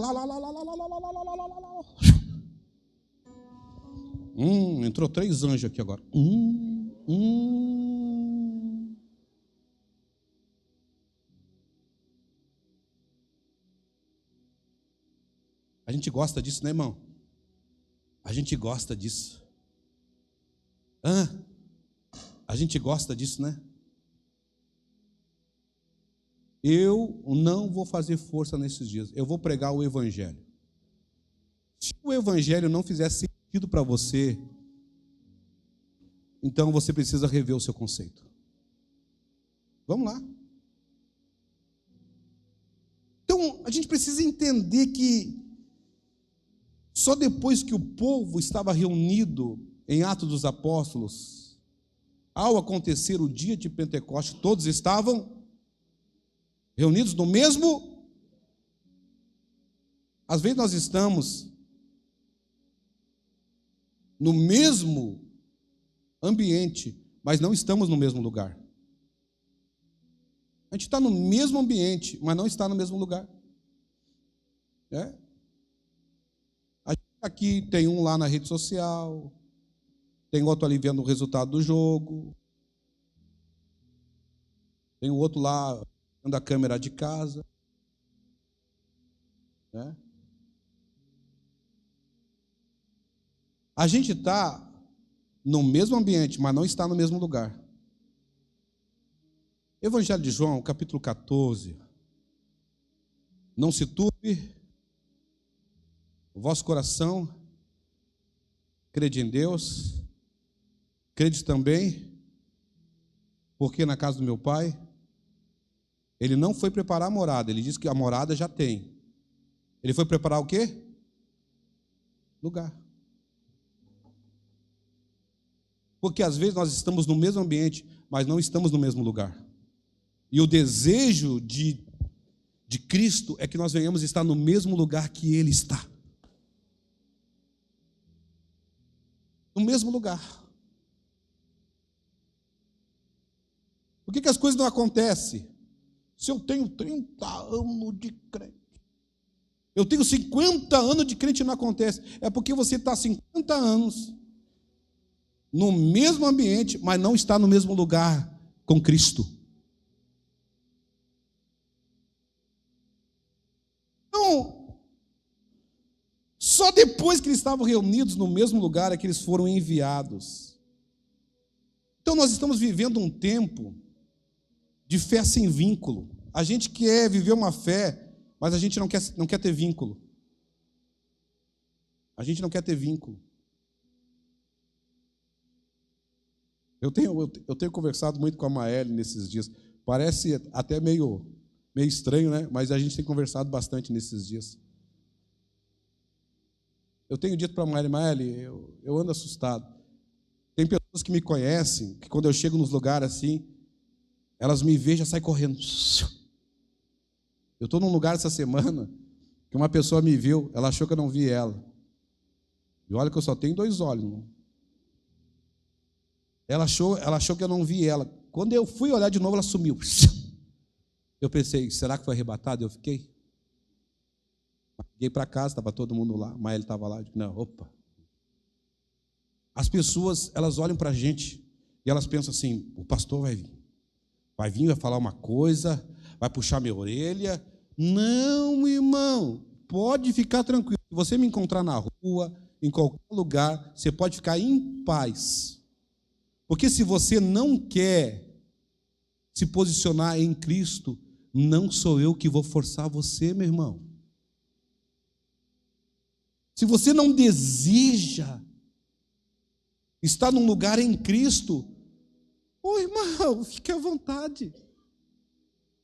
Entrou 3 anjos aqui agora. A gente gosta disso, né, irmão? A gente gosta disso. A gente gosta disso, né? Eu não vou fazer força nesses dias. Eu vou pregar o Evangelho. Se o Evangelho não fizer sentido para você, então você precisa rever o seu conceito. Vamos lá. Então, a gente precisa entender que só depois que o povo estava reunido em Atos dos Apóstolos, ao acontecer o dia de Pentecostes, todos estavam reunidos no mesmo. Às vezes nós estamos no mesmo ambiente, mas não estamos no mesmo lugar. A gente está no mesmo ambiente, mas não está no mesmo lugar. A gente aqui tem um lá na rede social, tem outro ali vendo o resultado do jogo, tem o outro lá vendo a câmera de casa. A gente está no mesmo ambiente, mas não está no mesmo lugar. Evangelho de João, capítulo 14. Não se turbe o vosso coração, crede em Deus, crede também, porque na casa do meu Pai, Ele não foi preparar a morada, Ele disse que a morada já tem. Ele foi preparar o quê? Lugar. Porque às vezes nós estamos no mesmo ambiente, mas não estamos no mesmo lugar. E o desejo de Cristo é que nós venhamos estar no mesmo lugar que Ele está. No mesmo lugar. Por que as coisas não acontecem? Se eu tenho 30 anos de crente, eu tenho 50 anos de crente e não acontece, é porque você está 50 anos no mesmo ambiente, mas não está no mesmo lugar com Cristo. Então, só depois que eles estavam reunidos no mesmo lugar é que eles foram enviados. Então nós estamos vivendo um tempo de fé sem vínculo. A gente quer viver uma fé, mas a gente não quer ter vínculo. A gente não quer ter vínculo. Eu tenho conversado muito com a Maeli nesses dias. Parece até meio estranho, né? Mas a gente tem conversado bastante nesses dias. Eu tenho dito para a Maeli, eu ando assustado. Tem pessoas que me conhecem, que quando eu chego nos lugares assim, elas me veem e já saem correndo. Eu estou num lugar essa semana que uma pessoa me viu, ela achou que eu não vi ela. E olha que eu só tenho 2 olhos. Não? Ela achou que eu não vi ela. Quando eu fui olhar de novo, ela sumiu. Eu pensei, será que foi arrebatado? Eu fiquei. Liguei para casa, estava todo mundo lá, mas ele estava lá. Eu digo, não, opa. As pessoas, elas olham para a gente e elas pensam assim, o pastor vai vir. Vai vir, vai falar uma coisa, vai puxar minha orelha. Não, irmão, pode ficar tranquilo. Se você me encontrar na rua, em qualquer lugar, você pode ficar em paz. Porque se você não quer se posicionar em Cristo, não sou eu que vou forçar você, meu irmão. Se você não deseja estar num lugar em Cristo, ô irmão, fique à vontade.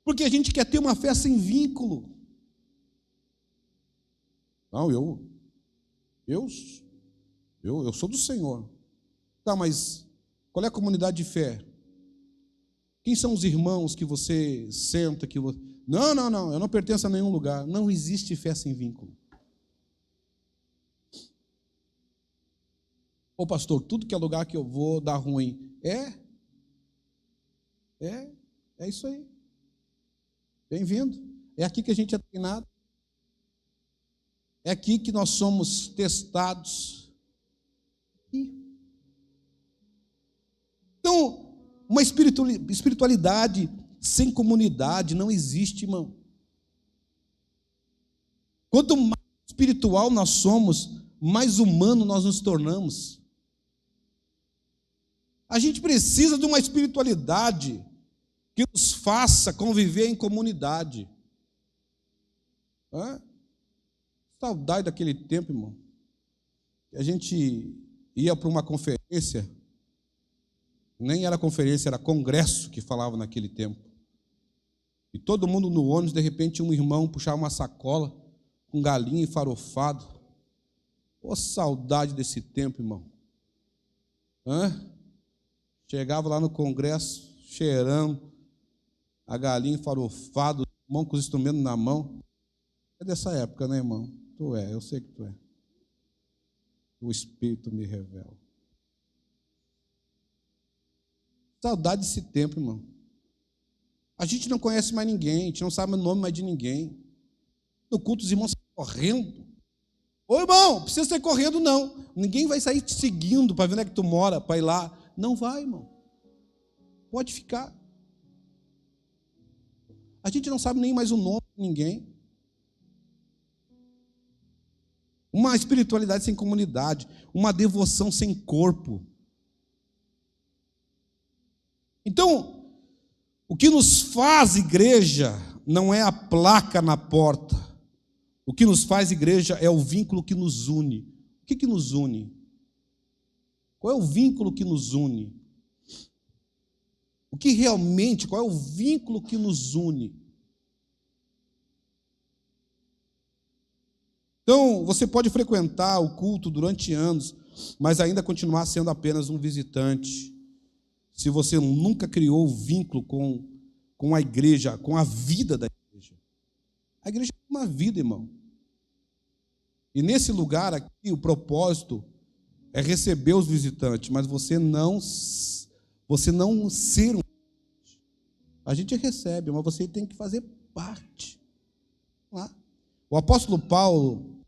Porque a gente quer ter uma fé sem vínculo. Não, Eu sou do Senhor. Tá, mas qual é a comunidade de fé? Quem são os irmãos que você senta? Não, eu não pertenço a nenhum lugar. Não existe fé sem vínculo. Ô pastor, tudo que é lugar que eu vou dá ruim. É isso aí. Bem-vindo. É aqui que a gente é treinado. É aqui que nós somos testados. Então, uma espiritualidade sem comunidade não existe, irmão. Quanto mais espiritual nós somos, mais humano nós nos tornamos. A gente precisa de uma espiritualidade que nos faça conviver em comunidade. Saudade daquele tempo, irmão. A gente ia para uma conferência, nem era conferência, era congresso que falava naquele tempo. E todo mundo no ônibus, de repente um irmão puxava uma sacola com galinha e farofado. Ô, saudade desse tempo, irmão. Chegava lá no congresso, cheirando a galinha farofado, irmão com os instrumentos na mão. É dessa época, né, irmão? Tu é, eu sei que tu é. O Espírito me revela. Saudade desse tempo, irmão. A gente não conhece mais ninguém, a gente não sabe o nome mais de ninguém. No culto, os irmãos saem correndo. Ô, irmão, não precisa sair correndo, não. Ninguém vai sair te seguindo para ver onde é que tu mora, para ir lá. Não vai, irmão. Pode ficar. A gente não sabe nem mais o nome de ninguém. Uma espiritualidade sem comunidade, uma devoção sem corpo. Então, o que nos faz igreja não é a placa na porta. O que nos faz igreja é o vínculo que nos une. O que nos une? Qual é o vínculo que nos une? Qual é o vínculo que nos une? Então, você pode frequentar o culto durante anos, mas ainda continuar sendo apenas um visitante. Se você nunca criou o vínculo com a igreja, com a vida da igreja. A igreja é uma vida, irmão. E nesse lugar aqui, o propósito é receber os visitantes, mas você não ser um. A gente recebe, mas você tem que fazer parte. O apóstolo Paulo,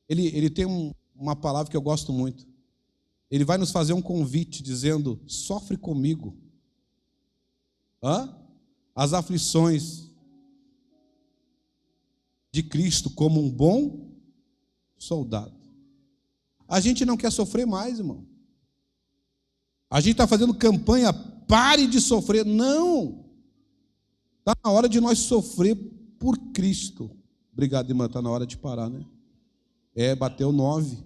ele tem uma palavra que eu gosto muito. Ele vai nos fazer um convite dizendo: sofre comigo as aflições de Cristo como um bom soldado. A gente não quer sofrer mais, irmão. A gente está fazendo campanha, pare de sofrer. Não! Está na hora de nós sofrer por Cristo. Obrigado, irmã, está na hora de parar, né? Bateu 9.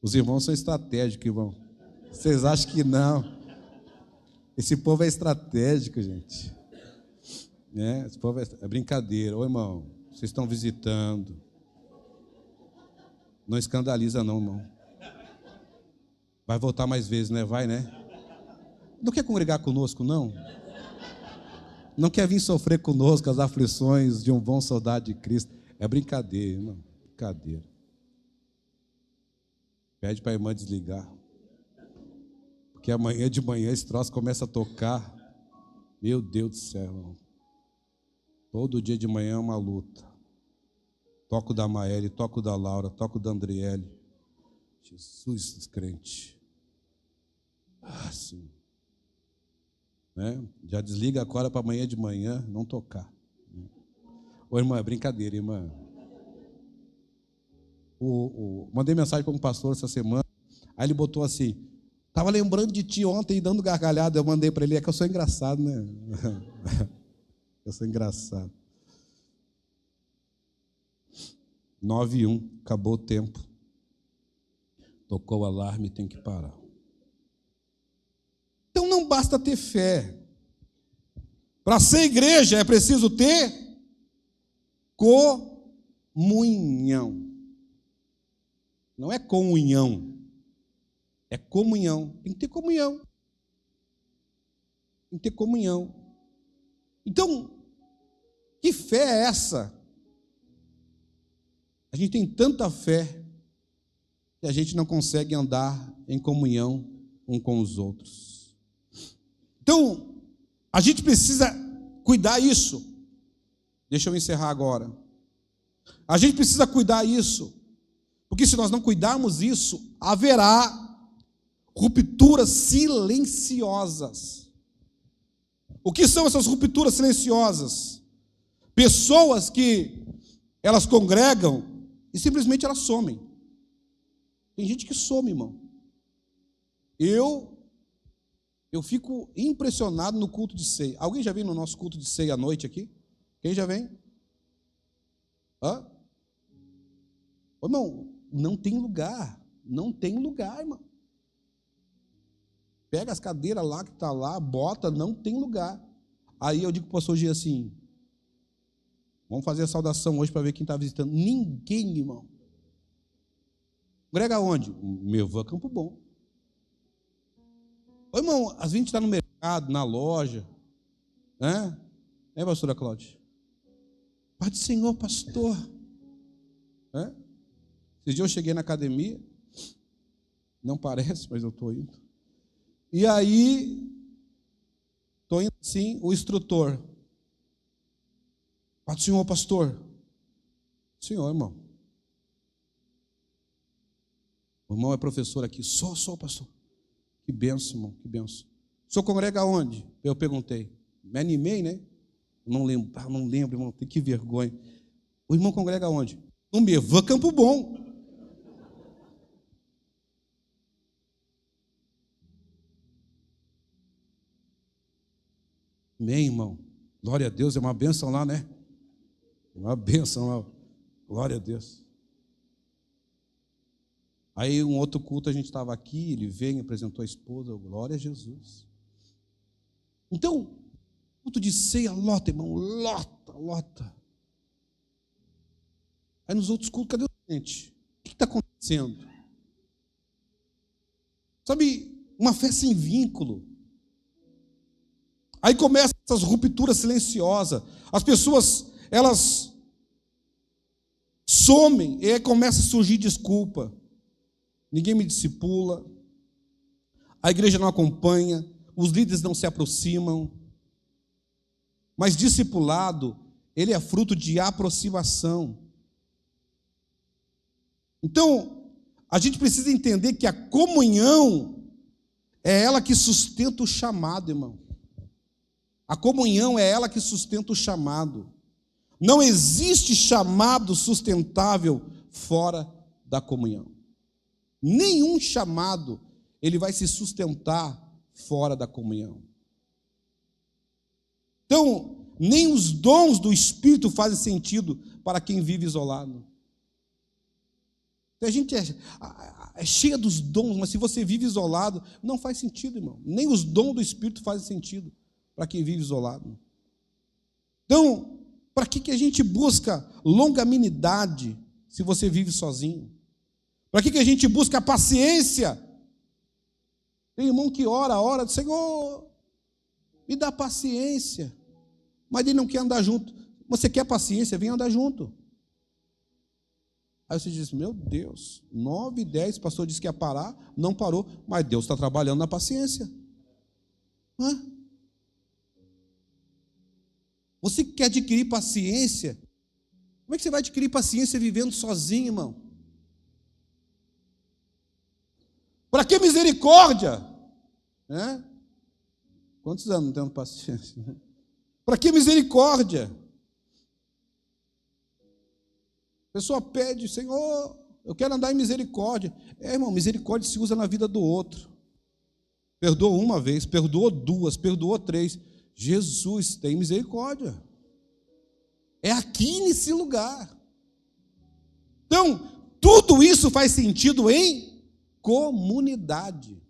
Os irmãos são estratégicos, irmão. Vocês acham que não? Esse povo é estratégico, gente. Esse povo é brincadeira. Ô, irmão, vocês estão visitando. Não escandaliza não, irmão. Vai voltar mais vezes, né? Vai, né? Não quer congregar conosco, não? Não quer vir sofrer conosco as aflições de um bom soldado de Cristo? É brincadeira, irmão. Brincadeira. Pede para a irmã desligar. Porque amanhã de manhã esse troço começa a tocar. Meu Deus do céu, irmão. Todo dia de manhã é uma luta. Toco da Maeli, toco da Laura, toco da Andriele. Jesus, crente. Sim. Já desliga agora para amanhã de manhã não tocar. Ô, irmã, é brincadeira, irmã. Mandei mensagem para um pastor essa semana, aí ele botou assim: estava lembrando de ti ontem e dando gargalhada. Eu mandei para ele: é que eu sou engraçado, né? Eu sou engraçado. 9:01, acabou o tempo. Tocou o alarme, tem que parar. Então não basta ter fé. Para ser igreja é preciso ter comunhão. Não é comunhão. É comunhão. Tem que ter comunhão. Tem que ter comunhão. Então, que fé é essa? A gente tem tanta fé que a gente não consegue andar em comunhão um com os outros. Então, a gente precisa cuidar isso. Deixa eu encerrar agora. A gente precisa cuidar isso, porque se nós não cuidarmos isso, haverá rupturas silenciosas. O que são essas rupturas silenciosas? Pessoas que elas congregam e simplesmente elas somem. Tem gente que some, irmão. Eu fico impressionado no culto de ceia. Alguém já veio no nosso culto de ceia à noite aqui? Quem já vem? Hã? Ô, irmão, não tem lugar. Não tem lugar, irmão. Pega as cadeiras lá que está lá, bota, não tem lugar. Aí eu digo para o pastor G assim, vamos fazer a saudação hoje para ver quem está visitando. Ninguém, irmão. Congrega onde? Mevan Campo Bom. Ô, irmão, às vezes a gente está no mercado, na loja, né? É, pastora Cláudia? Pai do Senhor, pastor. É? Esse dia eu cheguei na academia, não parece, mas eu estou indo. E aí, estou indo assim, o instrutor. Pai do Senhor, pastor. Senhor, irmão. O irmão é professor aqui. Sou, pastor. Que benção, irmão, que benção. O senhor congrega onde? Eu perguntei. Me animei, né? Não lembro, irmão, que vergonha. O irmão congrega onde? No Mevan Campo Bom. Amém, irmão. Glória a Deus, é uma bênção lá, né? Uma bênção lá. Glória a Deus. Aí um outro culto a gente estava aqui, ele veio, apresentou a esposa, glória a Jesus. Então, culto de ceia, lota, irmão, lota. Aí nos outros cultos, cadê o gente? O que está acontecendo? Sabe, uma fé sem vínculo. Aí começam essas rupturas silenciosas. As pessoas, elas somem, e aí começa a surgir desculpa. Ninguém me discipula, a igreja não acompanha, os líderes não se aproximam. Mas discipulado, ele é fruto de aproximação. Então, a gente precisa entender que a comunhão é ela que sustenta o chamado, irmão. A comunhão é ela que sustenta o chamado. Não existe chamado sustentável fora da comunhão. Nenhum chamado ele vai se sustentar fora da comunhão. Então, nem os dons do Espírito fazem sentido para quem vive isolado. A gente é cheia dos dons, mas se você vive isolado, não faz sentido, irmão. Nem os dons do Espírito fazem sentido para quem vive isolado. Então, para que a gente busca longanimidade se você vive sozinho? Para que a gente busca paciência? Tem irmão que ora, Senhor, me dá paciência. Mas ele não quer andar junto. Você quer paciência? Vem andar junto. Aí você diz, meu Deus, 9h10, o pastor disse que ia parar, não parou, mas Deus está trabalhando na paciência. Você quer adquirir paciência? Como é que você vai adquirir paciência vivendo sozinho, irmão? Para que misericórdia? Quantos anos não tendo paciência? Para que misericórdia? A pessoa pede, Senhor, eu quero andar em misericórdia. Irmão, misericórdia se usa na vida do outro. Perdoou uma vez, perdoou duas, perdoou três. Jesus tem misericórdia. É aqui nesse lugar. Então, tudo isso faz sentido em comunidade.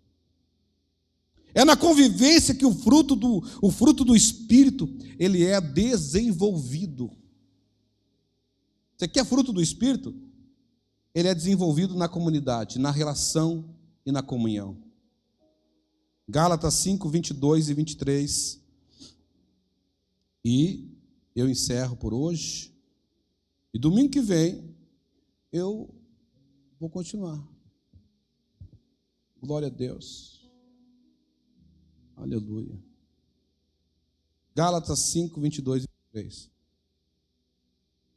É na convivência que o fruto do Espírito, ele é desenvolvido. Você quer fruto do Espírito? ele é desenvolvido na comunidade, na relação e na comunhão. Gálatas 5, 22 e 23. E eu encerro por hoje. E domingo que vem eu vou continuar. Glória a Deus. Aleluia. Gálatas 5, 22 e 23.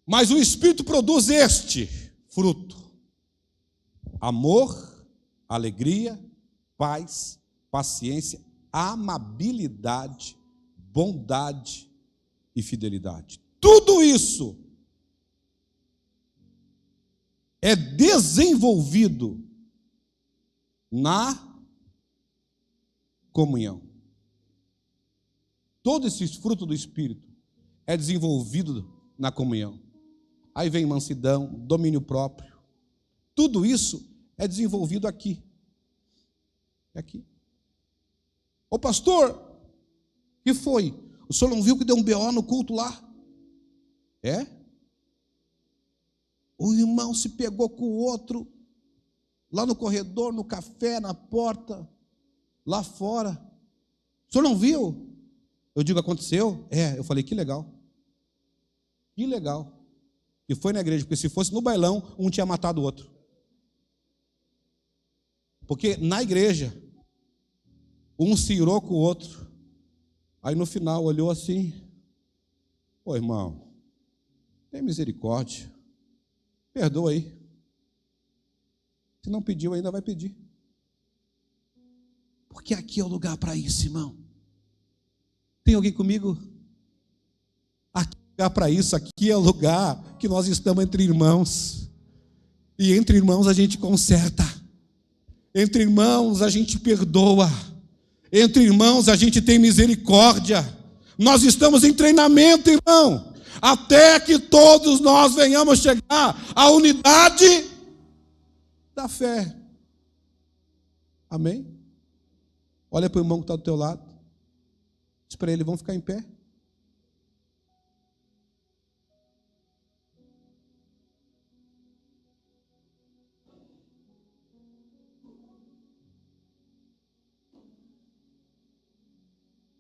Mas o Espírito produz este fruto: amor, alegria, paz, paciência, amabilidade, bondade e fidelidade. Tudo isso é desenvolvido na comunhão. Todo esse fruto do Espírito é desenvolvido na comunhão. Aí vem mansidão, domínio próprio. Tudo isso é desenvolvido aqui. Aqui. Ô pastor, o que foi? O senhor não viu que deu um BO no culto lá? É? O irmão se pegou com o outro, lá no corredor, no café, na porta, lá fora. O senhor não viu? Eu digo, aconteceu? É, eu falei, que legal. Que legal. E foi na igreja, porque se fosse no bailão, um tinha matado o outro. Porque na igreja, um se irou com o outro. Aí no final olhou assim: ô irmão, tem misericórdia, perdoa aí. Se não pediu, ainda vai pedir. Porque aqui é o lugar para isso, irmão. Tem alguém comigo? Aqui é o lugar para isso, aqui é o lugar que nós estamos entre irmãos. E entre irmãos a gente conserta. Entre irmãos a gente perdoa. Entre irmãos a gente tem misericórdia. Nós estamos em treinamento, irmão, até que todos nós venhamos chegar à unidade da fé. Amém? Olha para o irmão que está do teu lado. Diz para ele, vamos ficar em pé.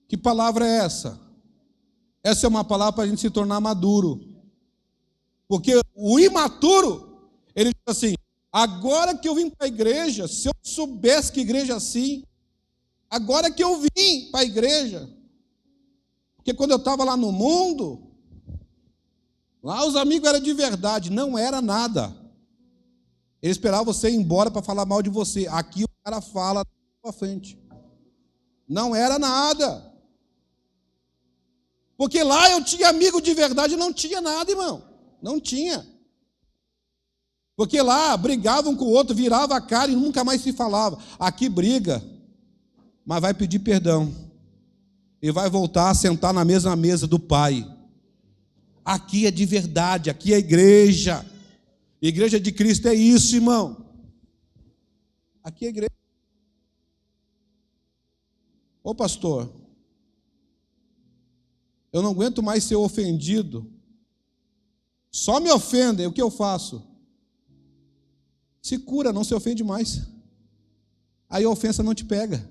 Que palavra é essa? Essa é uma palavra para a gente se tornar maduro. Porque o imaturo, ele diz assim, agora que eu vim para a igreja, se eu soubesse que igreja é assim, agora que eu vim para a igreja, porque quando eu estava lá no mundo, lá os amigos eram de verdade, não era nada. Ele esperava você ir embora para falar mal de você. Aqui o cara fala para frente. Não era nada. Porque lá eu tinha amigo de verdade, não tinha nada, irmão. Não tinha. Porque lá brigavam com o outro, virava a cara e nunca mais se falava. Aqui briga, mas vai pedir perdão. E vai voltar a sentar na mesma mesa do Pai. Aqui é de verdade, aqui é igreja. Igreja de Cristo é isso, irmão. Aqui é igreja. Ô pastor, eu não aguento mais ser ofendido. Só me ofendem, o que eu faço? Se cura, não se ofende mais. Aí a ofensa não te pega.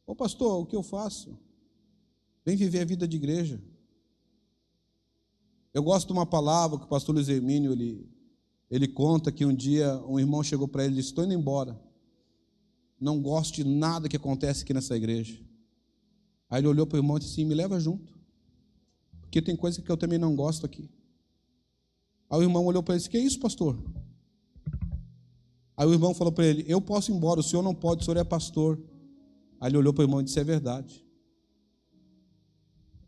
Ô pastor, o que eu faço? Vem viver a vida de igreja. Eu gosto de uma palavra que o pastor Luiz Hermínio, ele conta que um dia um irmão chegou para ele e disse, estou indo embora. Não gosto de nada que acontece aqui nessa igreja. Aí ele olhou para o irmão e disse assim, me leva junto. Porque tem coisa que eu também não gosto aqui. Aí o irmão olhou para ele e disse, que é isso, pastor? Aí o irmão falou para ele, eu posso ir embora, o senhor não pode, o senhor é pastor. Aí ele olhou para o irmão e disse, é verdade.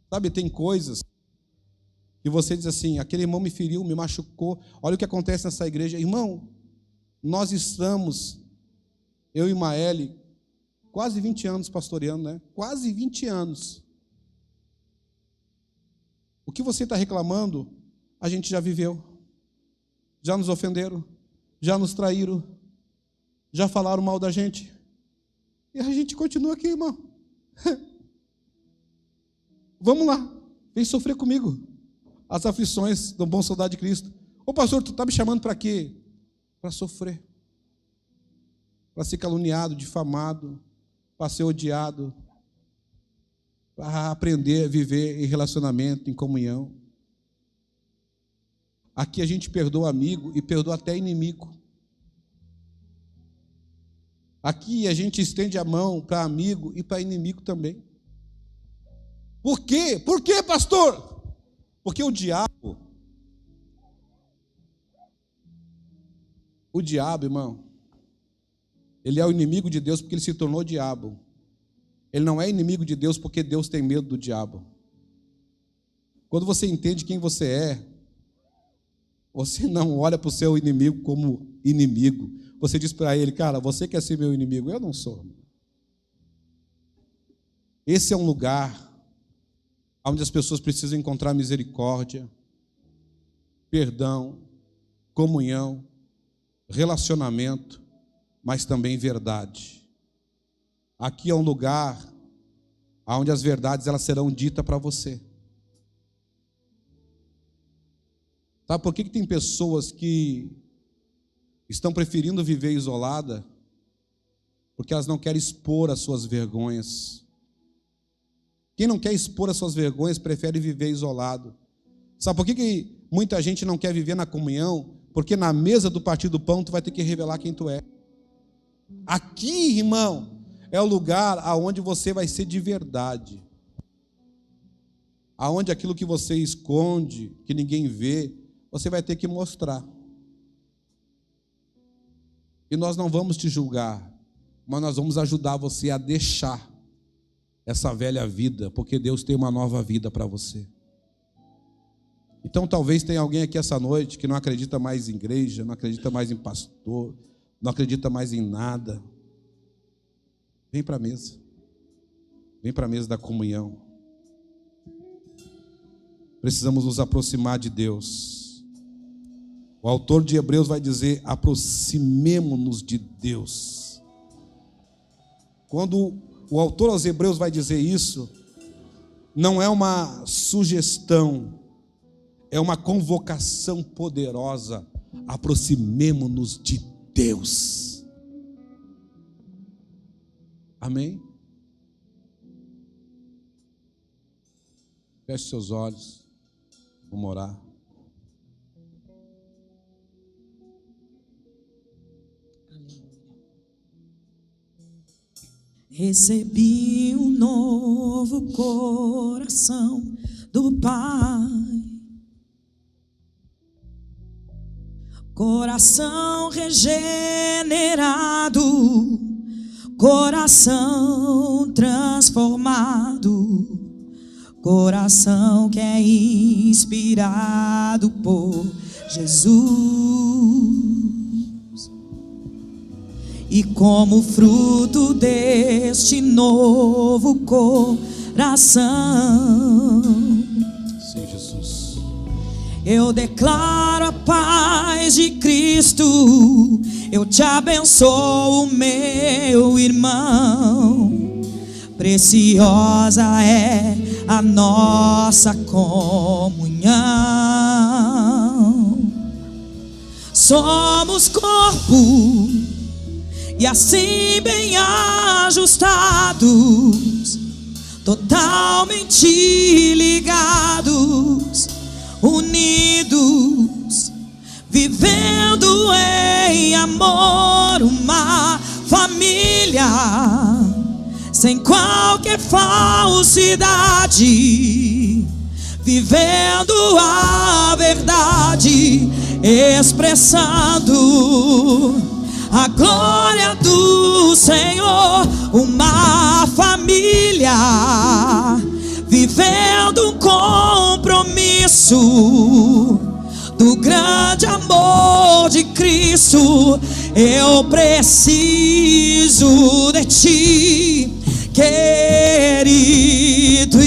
Sabe, tem coisas que você diz assim, aquele irmão me feriu, me machucou. Olha o que acontece nessa igreja. Irmão, nós estamos, eu e Maeli, quase 20 anos pastoreando, né? Quase 20 anos. O que você está reclamando, a gente já viveu. Já nos ofenderam, já nos traíram, já falaram mal da gente. E a gente continua aqui, irmão. Vamos lá, vem sofrer comigo. as aflições do bom soldado de Cristo. Ô pastor, tu está me chamando para quê? Para sofrer, para ser caluniado, difamado, para ser odiado, para aprender a viver em relacionamento, em comunhão. Aqui a gente perdoa amigo e perdoa até inimigo. Aqui a gente estende a mão para amigo e para inimigo também. Por quê? Por quê, pastor? Porque o diabo, irmão, ele é o inimigo de Deus porque ele se tornou diabo. Ele não é inimigo de Deus porque Deus tem medo do diabo. Quando você entende quem você é, você não olha para o seu inimigo como inimigo. Você diz para ele, cara, você quer ser meu inimigo? Eu não sou. Esse é um lugar onde as pessoas precisam encontrar misericórdia, perdão, comunhão, relacionamento, mas também verdade. Aqui é um lugar onde as verdades elas serão ditas para você. Sabe por que tem pessoas que estão preferindo viver isolada? Porque elas não querem expor as suas vergonhas. Quem não quer expor as suas vergonhas prefere viver isolado. Sabe por que muita gente não quer viver na comunhão? Porque na mesa do partir do pão tu vai ter que revelar quem tu é. Aqui, irmão, é o lugar aonde você vai ser de verdade. Aonde aquilo que você esconde, que ninguém vê, você vai ter que mostrar. E nós não vamos te julgar, mas nós vamos ajudar você a deixar essa velha vida, porque Deus tem uma nova vida para você. Então talvez tenha alguém aqui essa noite que não acredita mais em igreja, não acredita mais em pastor, não acredita mais em nada. Vem para a mesa. Vem para a mesa da comunhão. Precisamos nos aproximar de Deus. O autor de Hebreus vai dizer, aproximemo-nos de Deus. Quando o autor aos Hebreus vai dizer isso, não é uma sugestão, é uma convocação poderosa. Aproximemo-nos de Deus. Amém? Feche seus olhos, vamos orar. Recebi um novo coração do Pai, coração regenerado, coração transformado, coração que é inspirado por Jesus. E como fruto deste novo coração, sim, Jesus, eu declaro a paz de Cristo. Eu te abençoo, meu irmão. Preciosa é a nossa comunhão. Somos corpo e assim bem ajustados, totalmente ligados, unidos, vivendo em amor, uma família, sem qualquer falsidade, vivendo a verdade, expressando a glória do Senhor, uma família, vivendo um compromisso do grande amor de Cristo. Eu preciso de ti, querido